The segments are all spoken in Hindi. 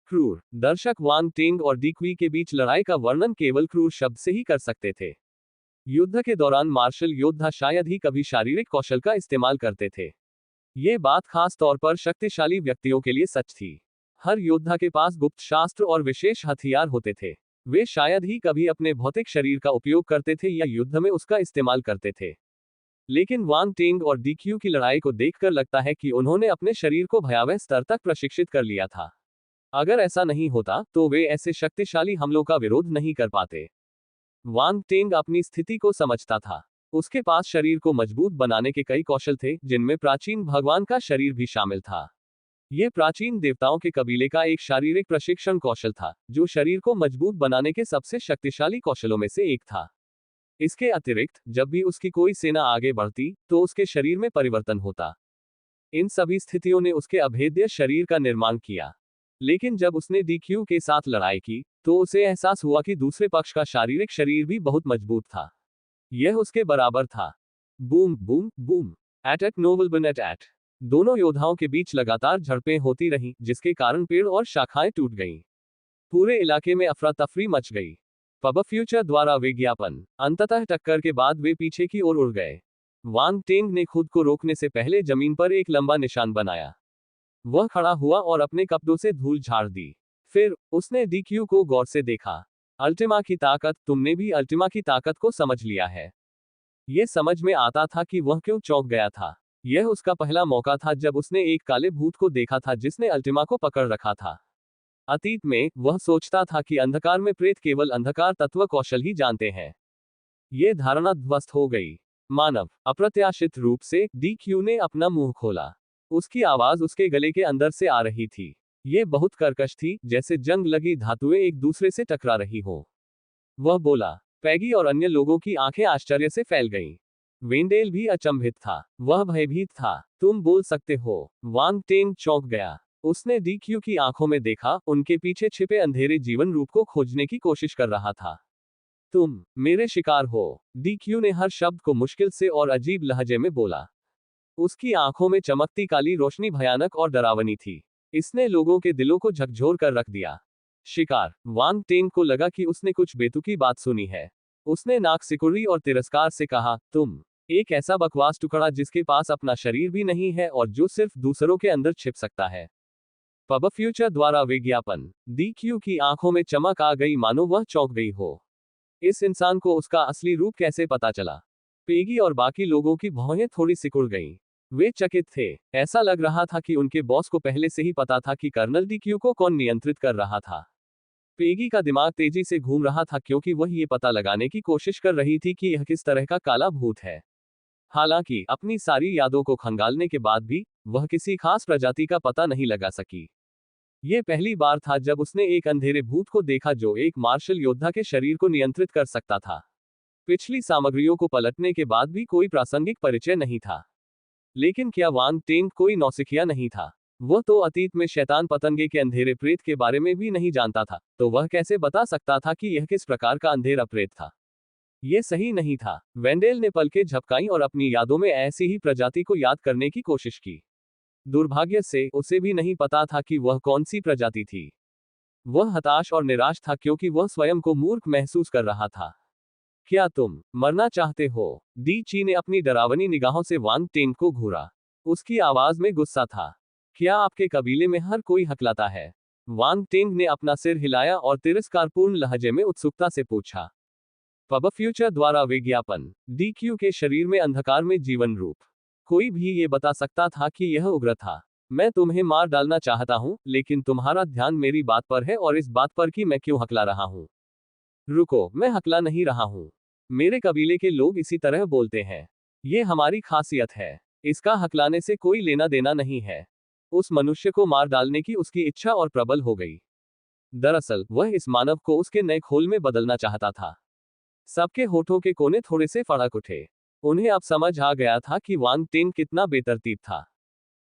क्रूर दर्शक वांग टेंग और डी क्वी के बीच लड़ाई का वर्णन केवल क्रूर शब्द से ही कर सकते थे। युद्ध के दौरान मार्शल योद्धा शायद ही कभी शारीरिक कौशल का इस्तेमाल करते थे। ये बात खास तौर पर शक्तिशाली व्यक्तियों के लिए सच थी। हर योद्धा के पास गुप्त शास्त्र और विशेष हथियार होते थे। वे शायद ही कभी अपने भौतिक शरीर का उपयोग करते थे या युद्ध में उसका इस्तेमाल करते थे। लेकिन वांग टेंग और डीक्यू की लड़ाई को देखकर लगता है कि उन्होंने अपने शरीर को भयावह स्तर तक प्रशिक्षित कर लिया था। अगर ऐसा नहीं होता तो वे ऐसे शक्तिशाली हमलों का विरोध नहीं कर पाते। वांग टेंग अपनी स्थिति को समझता था। उसके पास शरीर को मजबूत बनाने के कई कौशल थे, जिनमें प्राचीन भगवान का शरीर भी शामिल था। यह प्राचीन देवताओं के कबीले का एक शारीरिक प्रशिक्षण कौशल था, जो शरीर को मजबूत बनाने के सबसे शक्तिशाली कौशलों में से एक था। इसके अतिरिक्त जब भी उसकी कोई सेना आगे बढ़ती, तो उसके शरीर में परिवर्तन होता। इन सभी स्थितियों ने उसके अभेद्य शरीर का निर्माण किया। लेकिन जब उसने डीक्यू के साथ लड़ाई की, तो उसे एहसास हुआ कि दूसरे पक्ष का शारीरिक शरीर भी बहुत मजबूत था। यह उसके बराबर था। बूम बूम बूम, एट नोबल बन एट। दोनों योद्धाओं के बीच लगातार झड़पें होती रहीं, जिसके कारण पेड़ और शाखाएं टूट गईं। पूरे इलाके में अफरा तफरी मच गई। पब फ्यूचर द्वारा विज्ञापन। अंततः टक्कर के बाद वे पीछे की ओर उड़ गए। वांग टेंग ने खुद को रोकने से पहले जमीन पर एक लंबा निशान बनाया। वह खड़ा हुआ और अपने कपड़ों से धूल झाड़ दी। फिर उसने डीक्यू को गौर से देखा। अल्टिमा की ताकत, तुमने भी अल्टिमा की ताकत को समझ लिया है। यह समझ में आता था कि वह क्यों चौंक गया था। यह उसका पहला मौका था जब उसने एक काले भूत को देखा था जिसने अल्टिमा को पकड़ रखा था। अतीत में वह सोचता था कि अंधकार में प्रेत केवल अंधकार तत्व कौशल ही जानते हैं। यह धारणा ध्वस्त हो गई। मानव। अप्रत्याशित रूप से डीक्यू ने अपना मुंह खोला। उसकी आवाज उसके गले के अंदर से आ रही थी। यह बहुत कर्कश थी, जैसे जंग लगी धातुएं एक दूसरे से टकरा रही हो। वह बोला। पैगी और अन्य लोगों की आंखें आश्चर्य से फैल गईं। वेंडेल भी अचंभित था। वह भयभीत था। तुम बोल सकते हो। वांग टेंग चौंक गया। उसने डीक्यू की आंखों में देखा, उनके पीछे छिपे अंधेरे जीवन रूप को खोजने की कोशिश कर रहा था। तुम मेरे शिकार हो। डीक्यू ने हर शब्द को मुश्किल से और अजीब लहजे में बोला। उसकी आंखों में चमकती काली रोशनी भयानक और डरावनी थी। इसने लोगों के दिलों को झकझोर कर रख दिया। शिकार। वांग टेंग को लगा कि उसने कुछ बेतुकी बात सुनी है। उसने नाक सिकुड़ी और तिरस्कार से कहा, तुम एक ऐसा बकवास टुकड़ा जिसके पास अपना शरीर भी नहीं है और जो सिर्फ दूसरों के अंदर छिप सकता है। पब फ्यूचर द्वारा विज्ञापन। डीक्यू की आंखों में चमक आ गई, मानो वह चौंक गई हो। इस इंसान को उसका असली रूप कैसे पता चला? पेगी और बाकी लोगों की भौहें थोड़ी सिकुड़ गईं। वे चकित थे। ऐसा लग रहा था कि उनके बॉस को पहले से ही पता था कि कर्नल डीक्यू को कौन नियंत्रित कर रहा था। पेगी का दिमाग तेजी से घूम रहा था, क्योंकि वह ये पता लगाने की कोशिश कर रही थी कि यह किस तरह का काला भूत है। हालांकि अपनी सारी यादों को खंगालने के बाद भी वह किसी खास प्रजाति का पता नहीं लगा सकी। यह पहली बार था जब उसने एक अंधेरे भूत को देखा जो एक मार्शल योद्धा के शरीर को नियंत्रित कर सकता था। पिछली सामग्रियों को पलटने के बाद भी कोई प्रासंगिक परिचय नहीं था। लेकिन क्या वांग टेंग कोई नौसिखिया नहीं था? वह तो अतीत में शैतान पतंगे के अंधेरे प्रेत के बारे में भी नहीं जानता था, तो वह कैसे बता सकता था कि यह किस प्रकार का अंधेरा प्रेत था? यह सही नहीं था। वेंडेल ने पलकें झपकाईं और अपनी यादों में ऐसी ही प्रजाति को याद करने की कोशिश की। दुर्भाग्य से उसे भी नहीं पता था कि वह कौन सी प्रजाति थी। वह हताश और निराश था, क्योंकि वह स्वयं को मूर्ख महसूस कर रहा था। क्या तुम मरना चाहते हो? डी ची ने अपनी डरावनी निगाहों से वांग टेंग को घूरा। उसकी आवाज में गुस्सा था। क्या आपके कबीले में हर कोई हकलाता है? वांग टेंग ने अपना सिर हिलाया और तिरस्कारपूर्ण लहजे में उत्सुकता से पूछा। पब फ्यूचर द्वारा विज्ञापन। डीक्यू के शरीर में अंधकार में जीवन रूप। कोई भी ये बता सकता था कि यह उग्र था। मैं तुम्हें मार डालना चाहता हूं, लेकिन तुम्हारा ध्यान मेरी बात पर है और इस बात पर कि मैं क्यों हकला रहा हूं। रुको, मैं हकला नहीं रहा हूं। मेरे कबीले के लोग इसी तरह बोलते हैं। ये हमारी खासियत है। इसका हकलाने से कोई लेना देना नहीं है। उस मनुष्य को मार डालने की उसकी इच्छा और प्रबल हो गई। दरअसल वह इस मानव को उसके नए खोल में बदलना चाहता था। सबके होठों के कोने थोड़े से फड़क उठे। उन्हें अब समझ आ गया था कि वांग टेंग कितना बेतरतीब था।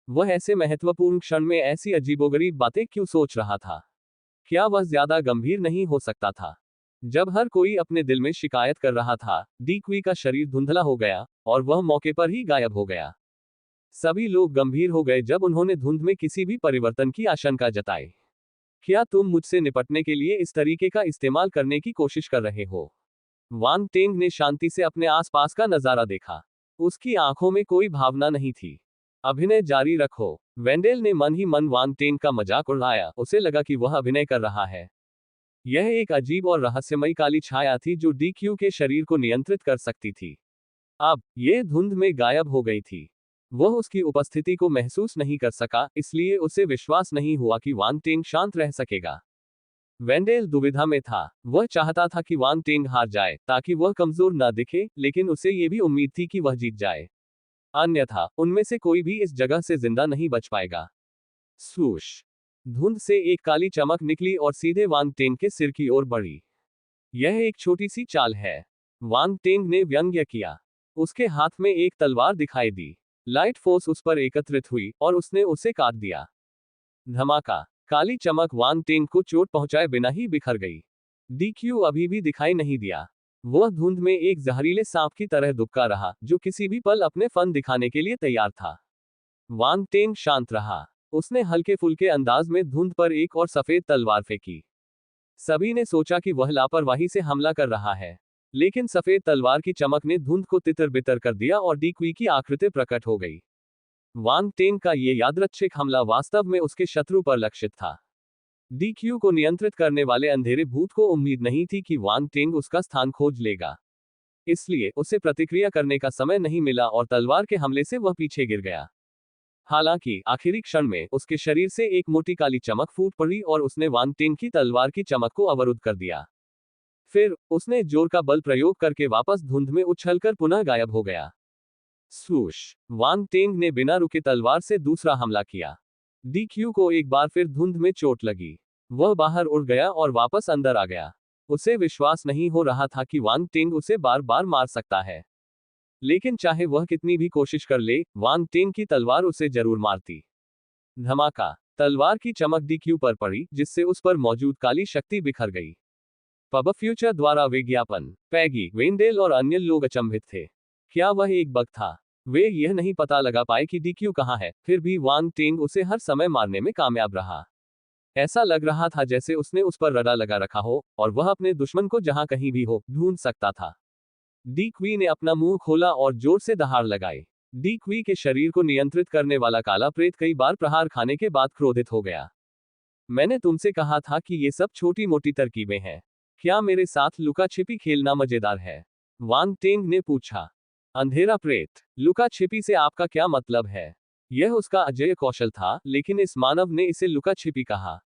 वह ऐसे महत्वपूर्ण क्षण में ऐसी अजीबोगरीब बातें क्यों सोच रहा था? क्या वह ज्यादा गंभीर नहीं हो सकता था? जब हर कोई अपने दिल में शिकायत कर रहा था, डी क्वी का शरीर धुंधला हो गया और वह मौके पर ही गायब हो गया। सभी लोग गंभीर हो गए जब उन्होंने धुंध में किसी भी परिवर्तन की आशंका जताई। क्या तुम मुझसे निपटने के लिए इस तरीके का इस्तेमाल करने की कोशिश कर रहे हो? वांग टेंग ने शांति से अपने आसपास का नजारा देखा। उसकी आंखों में कोई भावना नहीं थी। अभिनय जारी रखो। वेंडेल ने मन ही मन वांग टेंग का मजाक उड़ाया। उसे लगा कि वह अभिनय कर रहा है। यह एक अजीब और रहस्यमयी काली छाया थी जो डीक्यू के शरीर को नियंत्रित कर सकती थी। अब यह धुंध में गायब हो गई थी। वह उसकी उपस्थिति को महसूस नहीं कर सका, इसलिए उसे विश्वास नहीं हुआ कि वांग टेंग शांत रह सकेगा। वेंडेल दुविधा में था। वह चाहता था कि वांग टेंग हार जाए ताकि वह कमजोर न दिखे, लेकिन उसे ये भी उम्मीद थी कि वह जीत जाए। अन्यथा उनमें से कोई भी इस जगह से जिंदा नहीं बच पाएगा। स्वूश! धुंध से एक काली चमक निकली और सीधे वांग टेंग के सिर की ओर बढ़ी। यह एक छोटी सी चाल है, वांग टेंग ने व्यंग्य किया। उसके हाथ में एक तलवार दिखाई दी। लाइट फोर्स उस पर एकत्रित हुई और उसने उसे काट दिया। धमाका! काली चमक वांग टेंग को चोट पहुंचाए बिना ही बिखर गई। डीक्यू अभी भी दिखाई नहीं दिया। वह धुंध में एक जहरीले सांप की तरह दुबका रहा, जो किसी भी पल अपने फन दिखाने के लिए तैयार था। वांग टेंग शांत रहा। उसने हल्के फुल्के अंदाज में धुंध पर एक और सफेद तलवार फेंकी। सभी ने सोचा कि वह लापरवाही से हमला कर रहा है, लेकिन सफेद तलवार की चमक ने धुंध को तितर बितर कर दिया और डीक्वी की आकृति प्रकट हो गई। वांग टेंग का ये यादृच्छिक हमला वास्तव में उसके शत्रु पर लक्षित था। डीक्यू को नियंत्रित करने वाले अंधेरे भूत को उम्मीद नहीं थी कि वांग टेंग उसका स्थान खोज लेगा। इसलिए उसे प्रतिक्रिया करने का समय नहीं मिला और तलवार के हमले से वह पीछे गिर गया। हालांकि आखिरी क्षण में उसके शरीर से एक मोटी काली चमक फूट पड़ी और उसने वांग टेंग की तलवार की चमक को अवरुद्ध कर दिया। फिर उसने जोर का बल प्रयोग करके वापस धुंध में उछलकर पुनः गायब हो गया। स्वूश! वांग टेंग ने बिना रुके तलवार से दूसरा हमला किया। डीक्यू को एक बार फिर धुंध में चोट लगी। वह बाहर उड़ गया और वापस अंदर आ गया। उसे विश्वास नहीं हो रहा था कि वांग टेंग उसे बार बार मार सकता है। लेकिन चाहे वह कितनी भी कोशिश कर ले, वांग टेंग की तलवार उसे जरूर मारती। धमाका! तलवार की चमक डीक्यू पर पड़ी, जिससे उस पर मौजूद काली शक्ति बिखर गई। पब फ्यूचर द्वारा विज्ञापन। पैगी, वेंडेल और अन्य लोग अचंभित थे। क्या वह एक बग था? वे यह नहीं पता लगा पाए कि डीक्यू कहां है, फिर भी वांग टेंग उसे हर समय मारने में कामयाब रहा। ऐसा लग रहा था जैसे उसने उस पर रडा लगा रखा हो और वह अपने दुश्मन को जहां कहीं भी हो ढूंढ सकता था। डीक्वी ने अपना मुंह खोला और जोर से दहाड़ लगाई। डीक्वी के शरीर को नियंत्रित करने वाला काला प्रेत कई बार प्रहार खाने के बाद क्रोधित हो गया। मैंने तुमसे कहा था कि ये सब छोटी मोटी तरकीबें हैं। क्या मेरे साथ लुका छिपी खेलना मजेदार है? वांग टेंग ने पूछा। अंधेरा प्रेत, लुका छिपी से आपका क्या मतलब है? यह उसका अजेय कौशल था, लेकिन इस मानव ने इसे लुका छिपी कहा।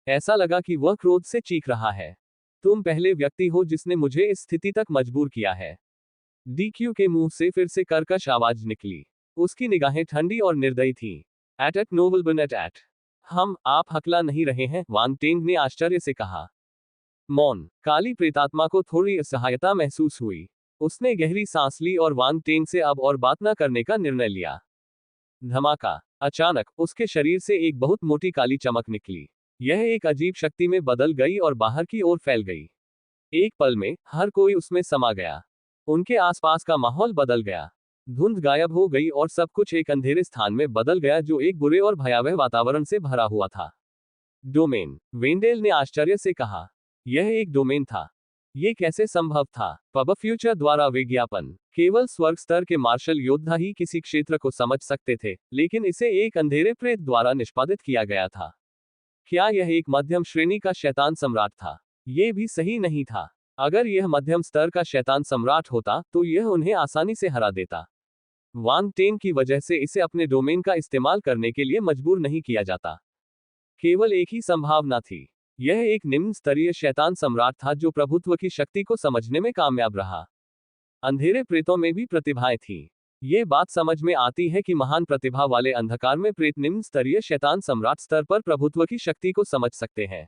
ऐसा लगा कि वह क्रोध से चीख रहा है। तुम पहले व्यक्ति हो जिसने मुझे इस स्थिति तक मजबूर किया है। डीक्यू के मुंह से फिर से कर्कश आवाज निकली। उसकी निगाहें ठंडी और निर्दयी थीं। एट नोबल एट। आप हकला नहीं रहे हैं? वांग टेंग ने आश्चर्य से कहा। मौन। काली प्रेतात्मा को थोड़ी असहायता महसूस हुई। उसने गहरी सांस ली और वांग टेंग से अब और बात न करने का निर्णय लिया। धमाका! अचानक उसके शरीर से एक बहुत मोटी काली चमक निकली। यह एक अजीब शक्ति में बदल गई और बाहर की ओर फैल गई। एक पल में हर कोई उसमें समा गया। उनके आसपास का माहौल बदल गया। धुंध गायब हो गई और सब कुछ एक अंधेरे स्थान में बदल गया जो एक बुरे और भयावह वातावरण से भरा हुआ था। डोमेन, वेंडेल ने आश्चर्य से कहा। यह एक डोमेन था। ये कैसे संभव था? पब फ्यूचर द्वारा विज्ञापन। केवल स्वर्ग स्तर के मार्शल योद्धा ही किसी क्षेत्र को समझ सकते थे, लेकिन इसे एक अंधेरे प्रेत द्वारा निष्पादित किया गया था। क्या यह एक मध्यम श्रेणी का शैतान सम्राट था? यह भी सही नहीं था। अगर यह मध्यम स्तर का शैतान सम्राट होता, तो यह उन्हें आसानी से हरा देता। वांग टेंग की वजह से इसे अपने डोमेन का इस्तेमाल करने के लिए मजबूर नहीं किया जाता। केवल एक ही संभावना थी। यह एक निम्न स्तरीय शैतान सम्राट था जो प्रभुत्व की शक्ति को समझने में कामयाब रहा। अंधेरे प्रेतों में भी प्रतिभाएं थीं। ये बात समझ में आती है कि महान प्रतिभा वाले अंधकार में प्रेत निम्न स्तरीय शैतान सम्राट स्तर पर प्रभुत्व की शक्ति को समझ सकते हैं।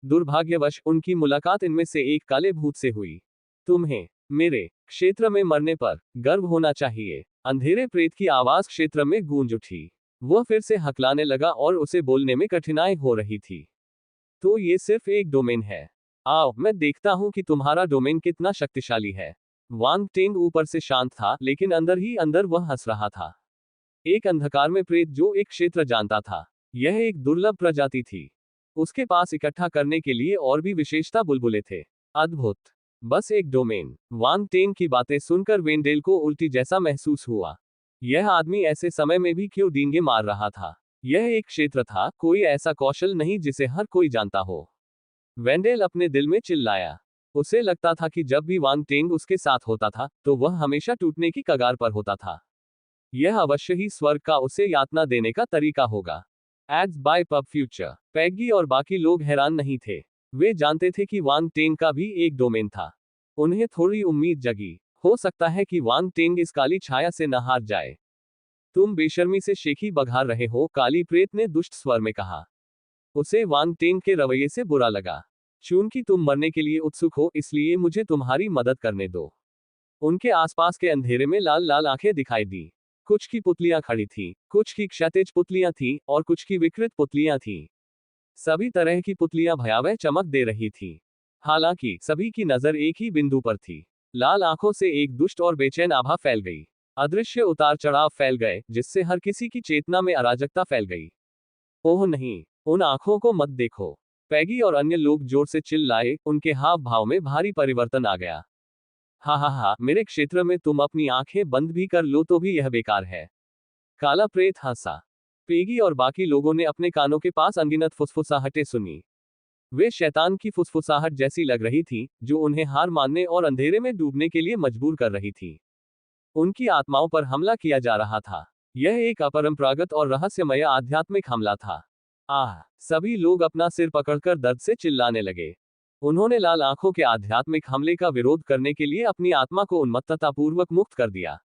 दुर्भाग्यवश उनकी मुलाकात इनमें से एक काले भूत से हुई। तुम्हें मेरे क्षेत्र में मरने पर गर्व होना चाहिए। अंधेरे प्रेत की आवाज क्षेत्र में गूंज उठी। वह फिर से हकलाने लगा और उसे बोलने में कठिनाई हो रही थी। तो ये सिर्फ एक डोमेन है। आओ मैं देखता हूं कि तुम्हारा डोमेन कितना शक्तिशाली है। वांग टेंग ऊपर से शांत था, लेकिन अंदर ही अंदर वह हंस रहा था। एक अंधकार में प्रेत जो एक क्षेत्र जानता था। यह एक दुर्लभ प्रजाति थी। उसके पास इकट्ठा करने के लिए और भी विशेषता बुलबुले थे। अद्भुत। बस एक डोमेन। वांग टेंग की बातें सुनकर वेंडेल को उल्टी जैसा महसूस हुआ। यह आदमी ऐसे समय में भी क्यों डींगे मार रहा था? यह एक क्षेत्र था, कोई ऐसा कौशल नहीं जिसे हर कोई जानता हो। वेंडेल अपने दिल में चिल्लाया। उसे लगता था कि जब भी वांग टेंग उसके साथ होता था, तो वह हमेशा टूटने की कगार पर होता था। यह अवश्य ही स्वर्ग का उसे यातना देने का तरीका होगा। Ads by PubFuture. Peggy और बाकी लोग हैरान नहीं थे। वे जानते थे कि वांग टेंग का भी एक डोमेन था। उन्हें थोड़ी उम्मीद जगी। हो सकता है कि वांग टेंग इस काली छाया से न हार जाए। तुम बेशर्मी से शेखी बघार रहे हो, काली प्रेत ने दुष्ट स्वर में कहा। उसे वांग टेंग के रवैये से बुरा लगा। चूंकि तुम मरने के लिए उत्सुक हो, इसलिए मुझे तुम्हारी मदद करने दो। उनके आसपास के अंधेरे में लाल लाल आंखें दिखाई दी। कुछ की पुतलियां खड़ी थीं, कुछ की क्षैतिज पुतलियां थीं, और कुछ की विकृत पुतलियां थीं। सभी तरह की पुतलियां भयावह चमक दे रही थीं। हालांकि सभी की नजर एक ही बिंदु पर थी। लाल आंखों से एक दुष्ट और बेचैन आभा फैल गई। अदृश्य उतार चढ़ाव फैल गए, जिससे हर किसी की चेतना में अराजकता फैल गई। ओह नहीं, उन आंखों को मत देखो। पैगी और अन्य लोग जोर से चिल्लाए, उनके हाव भाव में भारी परिवर्तन आ गया। हा हा हा, मेरे क्षेत्र में तुम अपनी आंखें बंद भी कर लो तो भी यह बेकार है। काला प्रेत हंसा। पेगी और बाकी लोगों ने अपने कानों के पास अनगिनत फुसफुसाहटें सुनी। वे शैतान की फुसफुसाहट जैसी लग रही थी, जो उन्हें हार मानने और अंधेरे में डूबने के लिए मजबूर कर रही थी। उनकी आत्माओं पर हमला किया जा रहा था। यह एक अपरंपरागत और रहस्यमय आध्यात्मिक हमला था। आह! सभी लोग अपना सिर पकड़कर दर्द से चिल्लाने लगे। उन्होंने लाल आंखों के आध्यात्मिक हमले का विरोध करने के लिए अपनी आत्मा को उन्मत्ततापूर्वक मुक्त कर दिया।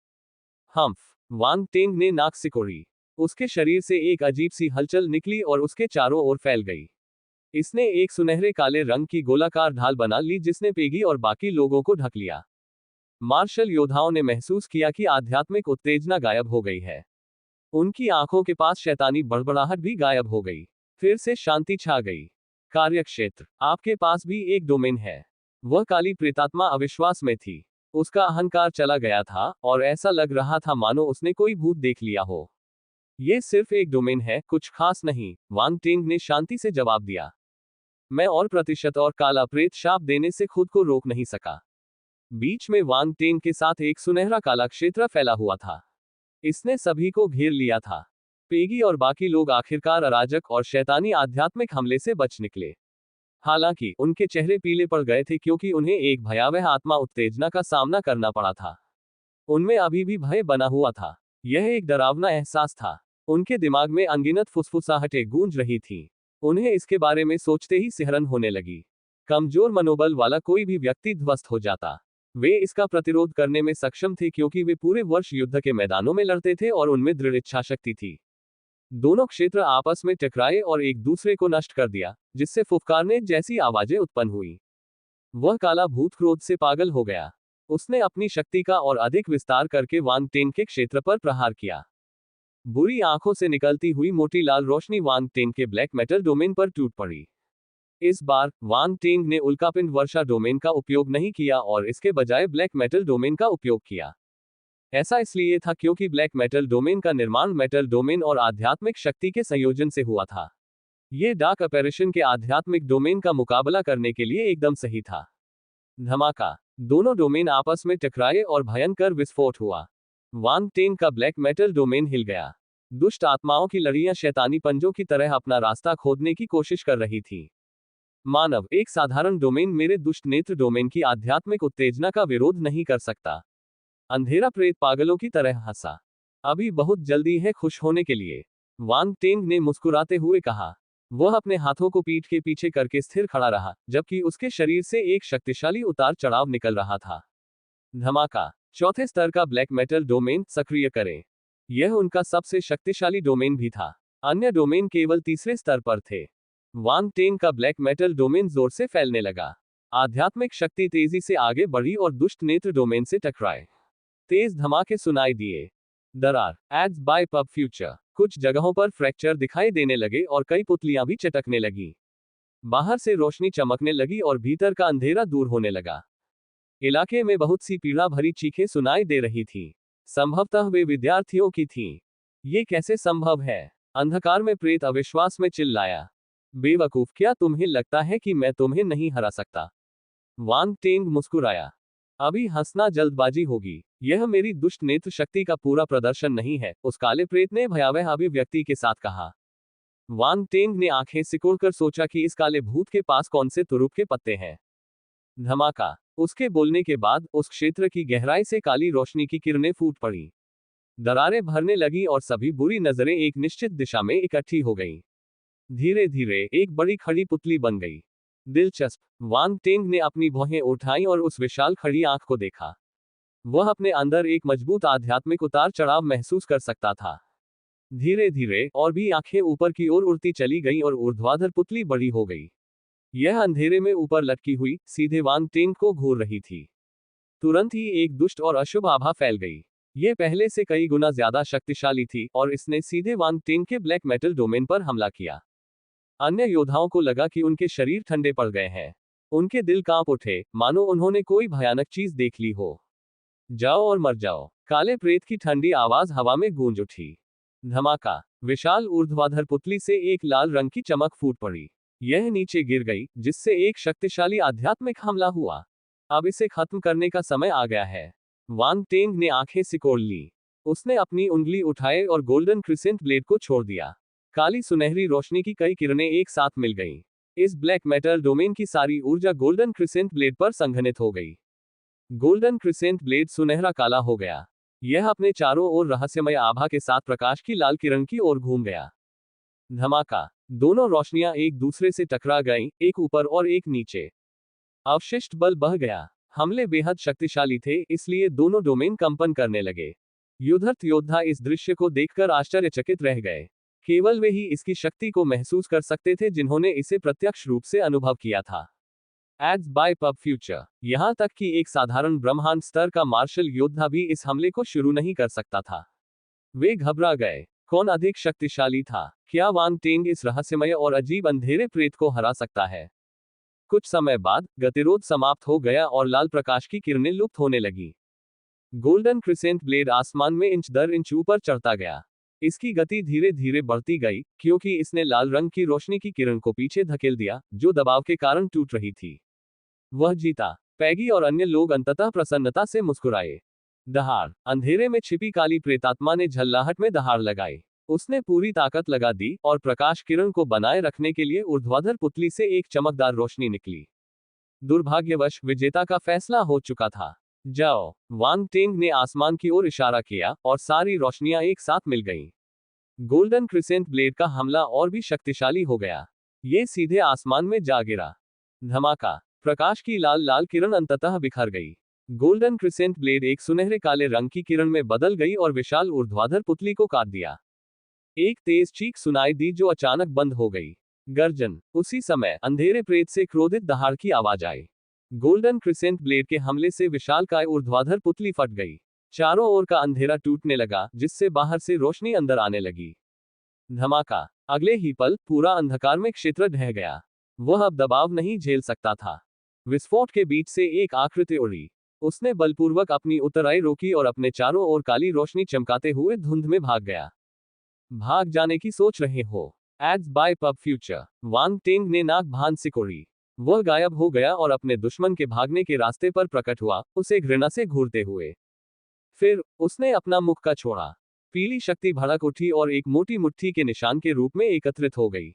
हम्फ! वांग टेंग ने नाक सिकोड़ी। उसके शरीर से एक अजीब सी हलचल निकली और उसके चारों ओर फैल गई। इसने एक सुनहरे काले रंग की गोलाकार ढाल बना ली जिसने पेगी और बाकी लोगों को ढक लिया। मार्शल योद्धाओं ने महसूस किया कि आध्यात्मिक उत्तेजना गायब हो गई है। उनकी आंखों के पास शैतानी बड़बड़ाहट भी गायब हो गई। फिर से शांति छा गई। कार्यक्षेत्र। आपके पास भी एक डोमेन है। वह काली प्रेतात्मा अविश्वास में थी। उसका अहंकार चला गया था, और ऐसा लग रहा था मानो उसने कोई भूत देख लिया हो। ये सिर्फ एक डोमेन है, कुछ खास नहीं, वांग टेंग ने शांति से जवाब दिया। मैं और प्रतिशत और काला प्रेत शाप देने से खुद को रोक नहीं सका। बीच में वांग टेंग के साथ एक सुनहरा काला क्षेत्र फैला हुआ था। इसने सभी को घेर लिया था। पेगी और बाकी लोग आखिरकार अराजक और शैतानी आध्यात्मिक हमले से बच निकले। हालांकि उनके चेहरे पीले पड़ गए थे क्योंकि उन्हें एक भयावह आत्मा उत्तेजना का सामना करना पड़ा था। उनमें अभी भी भय बना हुआ था। यह एक डरावना एहसास था। उनके दिमाग में अनगिनत फुसफुसाहटें गूंज रही थीं। उन्हें इसके बारे में सोचते ही सिहरन होने लगी। कमजोर मनोबल वाला कोई भी व्यक्ति ध्वस्त हो जाता। वे इसका प्रतिरोध करने में सक्षम थे क्योंकि वे पूरे वर्ष युद्ध के मैदानों में लड़ते थे और उनमें दृढ़ इच्छाशक्ति थी। दोनों क्षेत्र आपस में टकराए और एक दूसरे को नष्ट कर दिया, जिससे फुफकारने जैसी आवाजें उत्पन्न हुई। वह काला भूत क्रोध से पागल हो गया। उसने अपनी शक्ति का और अधिक विस्तार करके वांग टेंग के क्षेत्र पर प्रहार किया। बुरी आंखों से निकलती हुई मोटी लाल रोशनी वांग टेंग के ब्लैक मेटल डोमेन पर टूट पड़ी। इस बार वांग टेंग ने उल्कापिंड वर्षा डोमेन का उपयोग नहीं किया और इसके बजाय ब्लैक मेटल डोमेन का उपयोग किया। ऐसा इसलिए था क्योंकि ब्लैक मेटल डोमेन का निर्माण मेटल डोमेन और आध्यात्मिक शक्ति के संयोजन से हुआ था। यह डार्क अपैरेशन के आध्यात्मिक डोमेन का मुकाबला करने के लिए एकदम सही था। धमाका। दोनों डोमेन आपस में टकराए और भयंकर विस्फोट हुआ। वांग टेंग का ब्लैक मेटल डोमेन हिल गया। दुष्ट आत्माओं की लड़ियां शैतानी पंजों की तरह अपना रास्ता खोदने की कोशिश कर रही थी। मानव, एक साधारण डोमेन मेरे दुष्ट नेत्र डोमेन की आध्यात्मिक उत्तेजना का विरोध नहीं कर सकता। अंधेरा प्रेत पागलों की तरह हंसा। अभी बहुत जल्दी है खुश होने के लिए, वांग टेंग ने मुस्कुराते हुए कहा। वह अपने हाथों को पीठ के पीछे करके स्थिर खड़ा रहा, जबकि उसके शरीर से एक शक्तिशाली उतार चढ़ाव निकल रहा था। धमाका। चौथे स्तर का ब्लैक मेटल डोमेन सक्रिय करें। यह उनका सबसे शक्तिशाली डोमेन भी था। अन्य डोमेन केवल तीसरे स्तर पर थे। वांग टेंग का ब्लैक मेटल डोमेन जोर से फैलने लगा। आध्यात्मिक शक्ति तेजी से आगे बढ़ी और दुष्ट नेत्र डोमेन से टकराए। तेज धमाके सुनाई दिए। दरार। Ads by PubFuture. कुछ जगहों पर फ्रैक्चर दिखाई देने लगे और कई पुतलियां भी चटकने लगी। बाहर से रोशनी चमकने लगी और भीतर का अंधेरा दूर होने लगा। इलाके में बहुत सी पीड़ा भरी चीखें सुनाई दे रही थी। संभवतः वे विद्यार्थियों की थीं। ये कैसे संभव है? अंधकार में प्रेत अविश्वास में चिल्लाया। बेवकूफ, क्या तुम्हें लगता है कि मैं तुम्हें नहीं हरा सकता? वांग टेंग मुस्कुराया। अभी हंसना जल्दबाजी होगी। यह मेरी दुष्ट नेत्र शक्ति का पूरा प्रदर्शन नहीं है, उस काले प्रेत ने भयावह अभिव्यक्ति के साथ कहा। वांग टेंग ने आंखें सिकोड़कर सोचा कि इस काले भूत के पास कौन से तुरुप के पत्ते हैं। धमाका। उसके बोलने के बाद उस क्षेत्र की गहराई से काली रोशनी की किरणें फूट पड़ी। दरारें भरने लगी और सभी बुरी नजरें एक निश्चित दिशा में इकट्ठी हो गईं। धीरे धीरे एक बड़ी खड़ी पुतली बन गई। दिलचस्प। वांग टेंग ने अपनी भौहें उठाई और उस विशाल खड़ी आंख को देखा। वह अपने अंदर एक मजबूत आध्यात्मिक उतार चढ़ाव महसूस कर सकता था। धीरे धीरे और भी आंखें ऊपर की ओर उड़ती चली गईं और ऊर्ध्वाधर पुतली बड़ी हो गई। यह अंधेरे में ऊपर लटकी हुई सीधे वांग टेंग को घूर रही थी। तुरंत ही एक दुष्ट और अशुभ आभा फैल गई। यह पहले से कई गुना ज्यादा शक्तिशाली थी और इसने सीधे वांग टेंग के ब्लैक मेटल डोमेन पर हमला किया। अन्य योद्धाओं को लगा कि उनके शरीर ठंडे पड़ गए हैं। उनके दिल कांप उठे, मानो उन्होंने कोई भयानक चीज देख ली हो। जाओ और मर जाओ, काले प्रेत की ठंडी आवाज हवा में गूंज उठी। धमाका। विशाल ऊर्ध्वाधर पुतली से एक लाल रंग की चमक फूट पड़ी। यह नीचे गिर गई, जिससे एक शक्तिशाली आध्यात्मिक हमला हुआ। अब इसे खत्म करने का समय आ गया है। वांग टेंग ने आंखें सिकोड़ ली। उसने अपनी उंगली उठाए और गोल्डन क्रिसेंट ब्लेड को छोड़ दिया। काली सुनहरी रोशनी की कई किरणें एक साथ मिल गईं। इस ब्लैक मेटल डोमेन की सारी ऊर्जा गोल्डन क्रिसेंट ब्लेड पर संघनित हो गई। गोल्डन क्रिसेंट ब्लेड सुनहरा काला हो गया। यह अपने चारों ओर रहस्यमय आभा के साथ प्रकाश की लाल किरण की ओर घूम गया। धमाका। दोनों रोशनियां एक दूसरे से टकरा गईं, एक ऊपर और एक नीचे। अवशिष्ट बल बह गया। हमले बेहद शक्तिशाली थे, इसलिए दोनों डोमेन कंपन करने लगे। युद्धरत योद्धा इस दृश्य को देखकर आश्चर्यचकित रह गए। केवल वे ही इसकी शक्ति को महसूस कर सकते थे जिन्होंने इसे प्रत्यक्ष रूप से अनुभव किया था। Ads by PubFuture. यहां तक कि एक साधारण ब्रह्मांड स्तर का मार्शल योद्धा भी इस हमले को शुरू नहीं कर सकता था। वे घबरा गए। कौन अधिक शक्तिशाली था? क्या वांग टेंग इस रहस्यमय और अजीब अंधेरे प्रेत को हरा सकता है? कुछ समय बाद गतिरोध समाप्त हो गया और लाल प्रकाश की किरणें लुप्त होने लगी। गोल्डन क्रिसेंट ब्लेड आसमान में इंच दर इंच ऊपर चढ़ता गया। इसकी गति धीरे धीरे बढ़ती गई, क्योंकि इसने लाल रंग की रोशनी की किरण को पीछे धकेल दिया, जो दबाव के कारण टूट रही थी। वह जीता। पैगी और अन्य लोग अंततः प्रसन्नता से मुस्कुराए। दहाड़। अंधेरे में छिपी काली प्रेतात्मा ने झल्लाहट में दहाड़ लगाई। उसने पूरी ताकत लगा दी और प्रकाश किरण को बनाए रखने के लिए ऊर्ध्वाधर पुतली से एक चमकदार रोशनी निकली। दुर्भाग्यवश विजेता का फैसला हो चुका था। जाओ। वांग टेंग ने आसमान की ओर इशारा किया और सारी रोशनियां एक साथ मिल गईं। गोल्डन क्रिसेंट ब्लेड का हमला और भी शक्तिशाली हो गया। ये सीधे आसमान में जा गिरा। धमाका। प्रकाश की लाल लाल किरण अंततः बिखर गई। गोल्डन क्रिसेंट ब्लेड एक सुनहरे काले रंग की किरण में बदल गई और विशाल ऊर्ध्वाधर पुतली को काट दिया। एक तेज चीख सुनाई दी जो अचानक बंद हो गई। गर्जन। उसी समय अंधेरे प्रेत से क्रोधित दहाड़ की आवाज आई। गोल्डन क्रिसेंट ब्लेड के हमले से विशालकाय ऊर्ध्वाधर पुतली फट गई। चारों ओर का अंधेरा टूटने लगा, जिससे बाहर से रोशनी अंदर आने लगी। धमाका। अगले ही पल पूरा अंधकार में क्षेत्र ढह गया। वह अब दबाव नहीं झेल सकता था। विस्फोट के बीच से एक आकृति उड़ी। उसने बलपूर्वक अपनी उतराई रोकी और अपने चारों ओर काली रोशनी चमकाते हुए धुंध में भाग गया। भाग जाने की सोच रहे हो? Ads by PubFuture. Wang Teng ने नाक भान सिकोड़ी। वह गायब हो गया और अपने दुश्मन के भागने के रास्ते पर प्रकट हुआ, उसे घृणा से घूरते हुए। फिर उसने अपना मुख का छोड़ा। पीली शक्ति भड़क उठी और एक मोटी मुट्ठी के निशान के रूप में एकत्रित हो गई।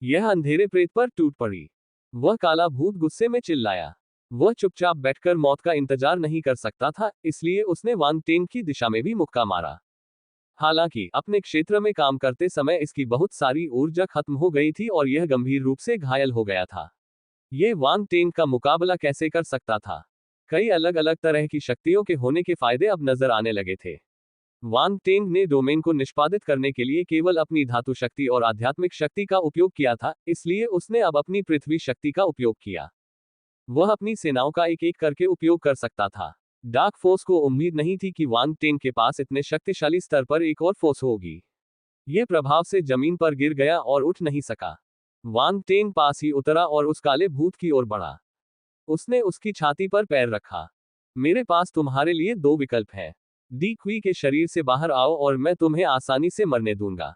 यह अंधेरे प्रेत पर टूट पड़ी। वह काला भूत गुस्से में चिल्लाया। वह चुपचाप बैठकर मौत का इंतजार नहीं कर सकता था, इसलिए उसने वांग टेंग की दिशा में भी मुक्का मारा। हालांकि अपने क्षेत्र में काम करते समय इसकी बहुत सारी ऊर्जा खत्म हो गई थी और यह गंभीर रूप से घायल हो गया था। ये वांग टेंग का मुकाबला कैसे कर सकता था? कई अलग अलग तरह की शक्तियों के होने के फायदे अब नजर आने लगे थे। वांग टेंग ने डोमेन को निष्पादित करने के लिए केवल अपनी धातु शक्ति और आध्यात्मिक शक्ति का उपयोग किया था, इसलिए उसने अब अपनी पृथ्वी शक्ति का उपयोग किया। वह अपनी सेनाओं का एक एक करके उपयोग कर सकता था। डार्क फोर्स को उम्मीद नहीं थी कि वांग टेंग के पास इतने शक्तिशाली स्तर पर एक और फोर्स होगी। यह प्रभाव से जमीन पर गिर गया और उठ नहीं सका। वांग टेंग पास ही उतरा और उस काले भूत की ओर बढ़ा। उसने उसकी छाती पर पैर रखा। मेरे पास तुम्हारे लिए दो विकल्प हैं। डी क्वी के शरीर से बाहर आओ और मैं तुम्हें आसानी से मरने दूंगा।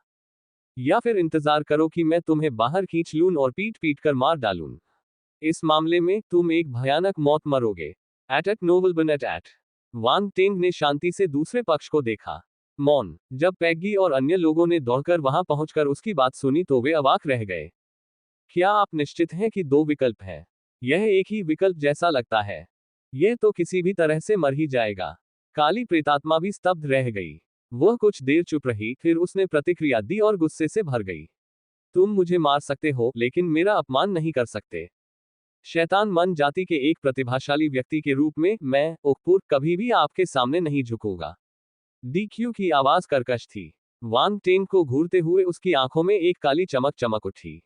या फिर इंतजार करो कि मैं तुम्हें बाहर खींच लूं और पीट पीट कर मार डालूं। इस मामले में तुम एक भयानक मौत मरोगे। एट नोबल बनेट एट। वांग टेंग ने शांति से दूसरे पक्ष को देखा। मौन। जब पैग्गी और अन्य लोगों ने दौड़कर वहां पहुंचकर उसकी बात सुनी तो वे अवाक रह गए। क्या आप निश्चित हैं कि दो विकल्प हैं? यह एक ही विकल्प जैसा लगता है। यह तो किसी भी तरह से मर ही जाएगा। काली प्रेतात्मा भी स्तब्ध रह गई। वह कुछ देर चुप रही, फिर उसने प्रतिक्रिया दी और गुस्से से भर गई। तुम मुझे मार सकते हो, लेकिन मेरा अपमान नहीं कर सकते। शैतान मन जाति के एक प्रतिभाशाली व्यक्ति के रूप में मैं, ओकपुर, कभी भी आपके सामने नहीं झुकूंगा। डीक्यू की आवाज कर्कश थी। वांग टेंग को घूरते हुए उसकी आंखों में एक काली चमक चमक उठी।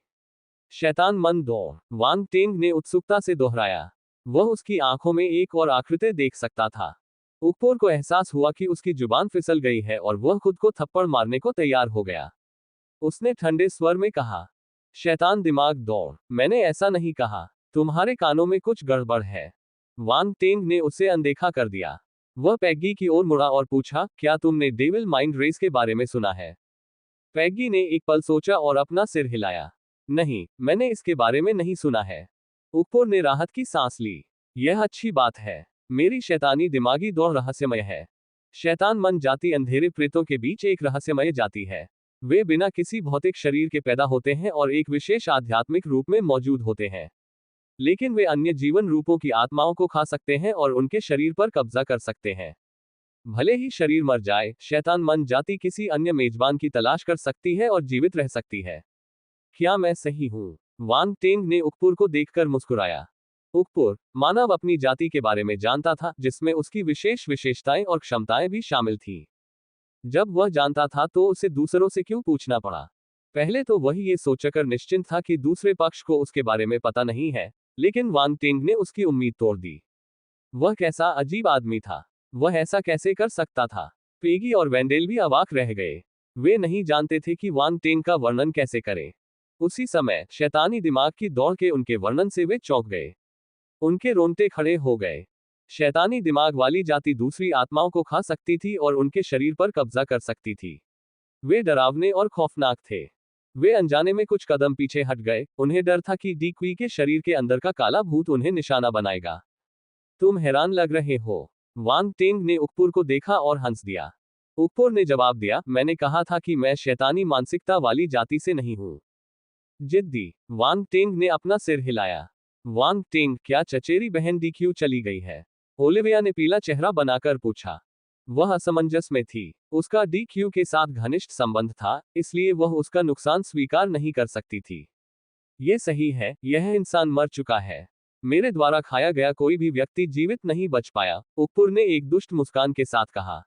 शैतान मन दो, वांग टेंग ने उत्सुकता से दोहराया। वह उसकी आंखों में एक और आकृति देख सकता था। ओकपुर को एहसास हुआ कि उसकी जुबान फिसल गई है और वह खुद को थप्पड़ मारने को तैयार हो गया। उसने ठंडे स्वर में कहा, शैतान दिमाग दौड़, मैंने ऐसा नहीं कहा। तुम्हारे कानों में कुछ गड़बड़ है। वांग टेंग ने उसे अनदेखा कर दिया। वह पैग्गी की ओर मुड़ा और पूछा, क्या तुमने डेविल माइंड रेस के बारे में सुना है? पैग्गी ने एक पल सोचा और अपना सिर हिलाया। नहीं, मैंने इसके बारे में नहीं सुना है। ऊपर ने राहत की सांस ली। यह अच्छी बात है। मेरी शैतानी दिमागी दौड़ रहस्यमय है। शैतान मन जाति अंधेरे प्रेतों के बीच एक रहस्यमय जाति है। वे बिना किसी भौतिक शरीर के पैदा होते हैं और एक विशेष आध्यात्मिक रूप में मौजूद होते हैं। लेकिन वे अन्य जीवन रूपों की आत्माओं को खा सकते हैं और उनके शरीर पर कब्जा कर सकते हैं। भले ही शरीर मर जाए, शैतान मन जाति किसी अन्य मेजबान की तलाश कर सकती है और जीवित रह सकती है। क्या मैं सही हूं? वांग टेंग ने उकपुर को देखकर मुस्कुराया। उकपुर, मानव अपनी जाति के बारे में जानता था, जिसमें उसकी विशेष विशेषताएं और क्षमताएं भी शामिल थीं। जब वह जानता था तो उसे दूसरों से क्यों पूछना पड़ा? पहले तो वह ये सोचकर निश्चिंत था कि दूसरे पक्ष को उसके बारे में पता नहीं है, लेकिन वांग टेंग ने उसकी उम्मीद तोड़ दी। वह कैसा अजीब आदमी था। वह ऐसा कैसे कर सकता था? पेगी और वेंडेल भी अवाक रह गए। वे नहीं जानते थे कि वांग टेंग का वर्णन कैसे करें। उसी समय शैतानी दिमाग की दौड़ के उनके वर्णन से वे चौंक गए। उनके रोंगटे खड़े हो गए। शैतानी दिमाग वाली जाति दूसरी आत्माओं को खा सकती थी और उनके शरीर पर कब्जा कर सकती थी। वे डरावने और खौफनाक थे। वे अनजाने में कुछ कदम पीछे हट गए। उन्हें डर था कि डी क्वी के शरीर के अंदर का काला भूत उन्हें निशाना बनाएगा। तुम हैरान लग रहे हो। वांग टेंग ने उकपुर को देखा और हंस दिया। उकपुर ने जवाब दिया, मैंने कहा था कि मैं शैतानी मानसिकता वाली जाति से नहीं हूं। जिद्दी। वांग टेंग ने अपना सिर हिलाया। वांग टेंग, क्या चचेरी बहन डी क्यू चली गई है? ओलिविया ने पीला चेहरा बनाकर पूछा। वह असमंजस में थी। उसका डी क्यू के साथ घनिष्ठ संबंध था, इसलिए वह उसका नुकसान स्वीकार नहीं कर सकती थी। ये सही है, यह इंसान मर चुका है। मेरे द्वारा खाया गया कोई भी व्यक्ति जीवित नहीं बच पाया, उकपुर ने एक दुष्ट मुस्कान के साथ कहा।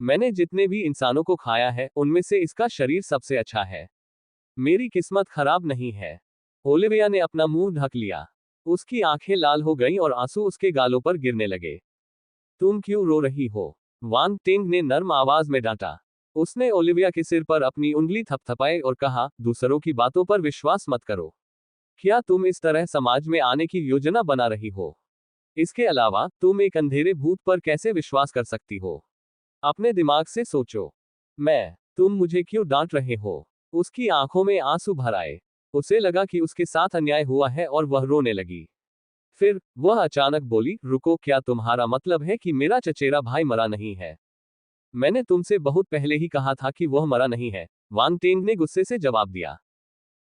मैंने जितने भी इंसानों को खाया है, उनमें से इसका शरीर सबसे अच्छा है। मेरी किस्मत खराब नहीं है। ओलिविया ने अपना मुंह ढक लिया। उसकी आंखें लाल हो गईं और आंसू उसके गालों पर गिरने लगे। तुम क्यों रो रही हो? वांग टेंग ने नर्म आवाज में डांटा। उसने ओलिविया के सिर पर अपनी उंगली थपथपाई और कहा, दूसरों की बातों पर विश्वास मत करो। क्या तुम इस तरह समाज में आने की योजना बना रही हो? इसके अलावा, तुम एक अंधेरे भूत पर कैसे विश्वास कर सकती हो? अपने दिमाग से सोचो। तुम मुझे क्यों डांट रहे हो? उसकी आंखों में आंसू भर आए। उसे लगा कि उसके साथ अन्याय हुआ है और वह रोने लगी। फिर वह अचानक बोली, रुको, क्या तुम्हारा मतलब है कि मेरा चचेरा भाई मरा नहीं है? मैंने तुमसे बहुत पहले ही कहा था कि वह मरा नहीं है, वांग टेंग ने गुस्से से जवाब दिया।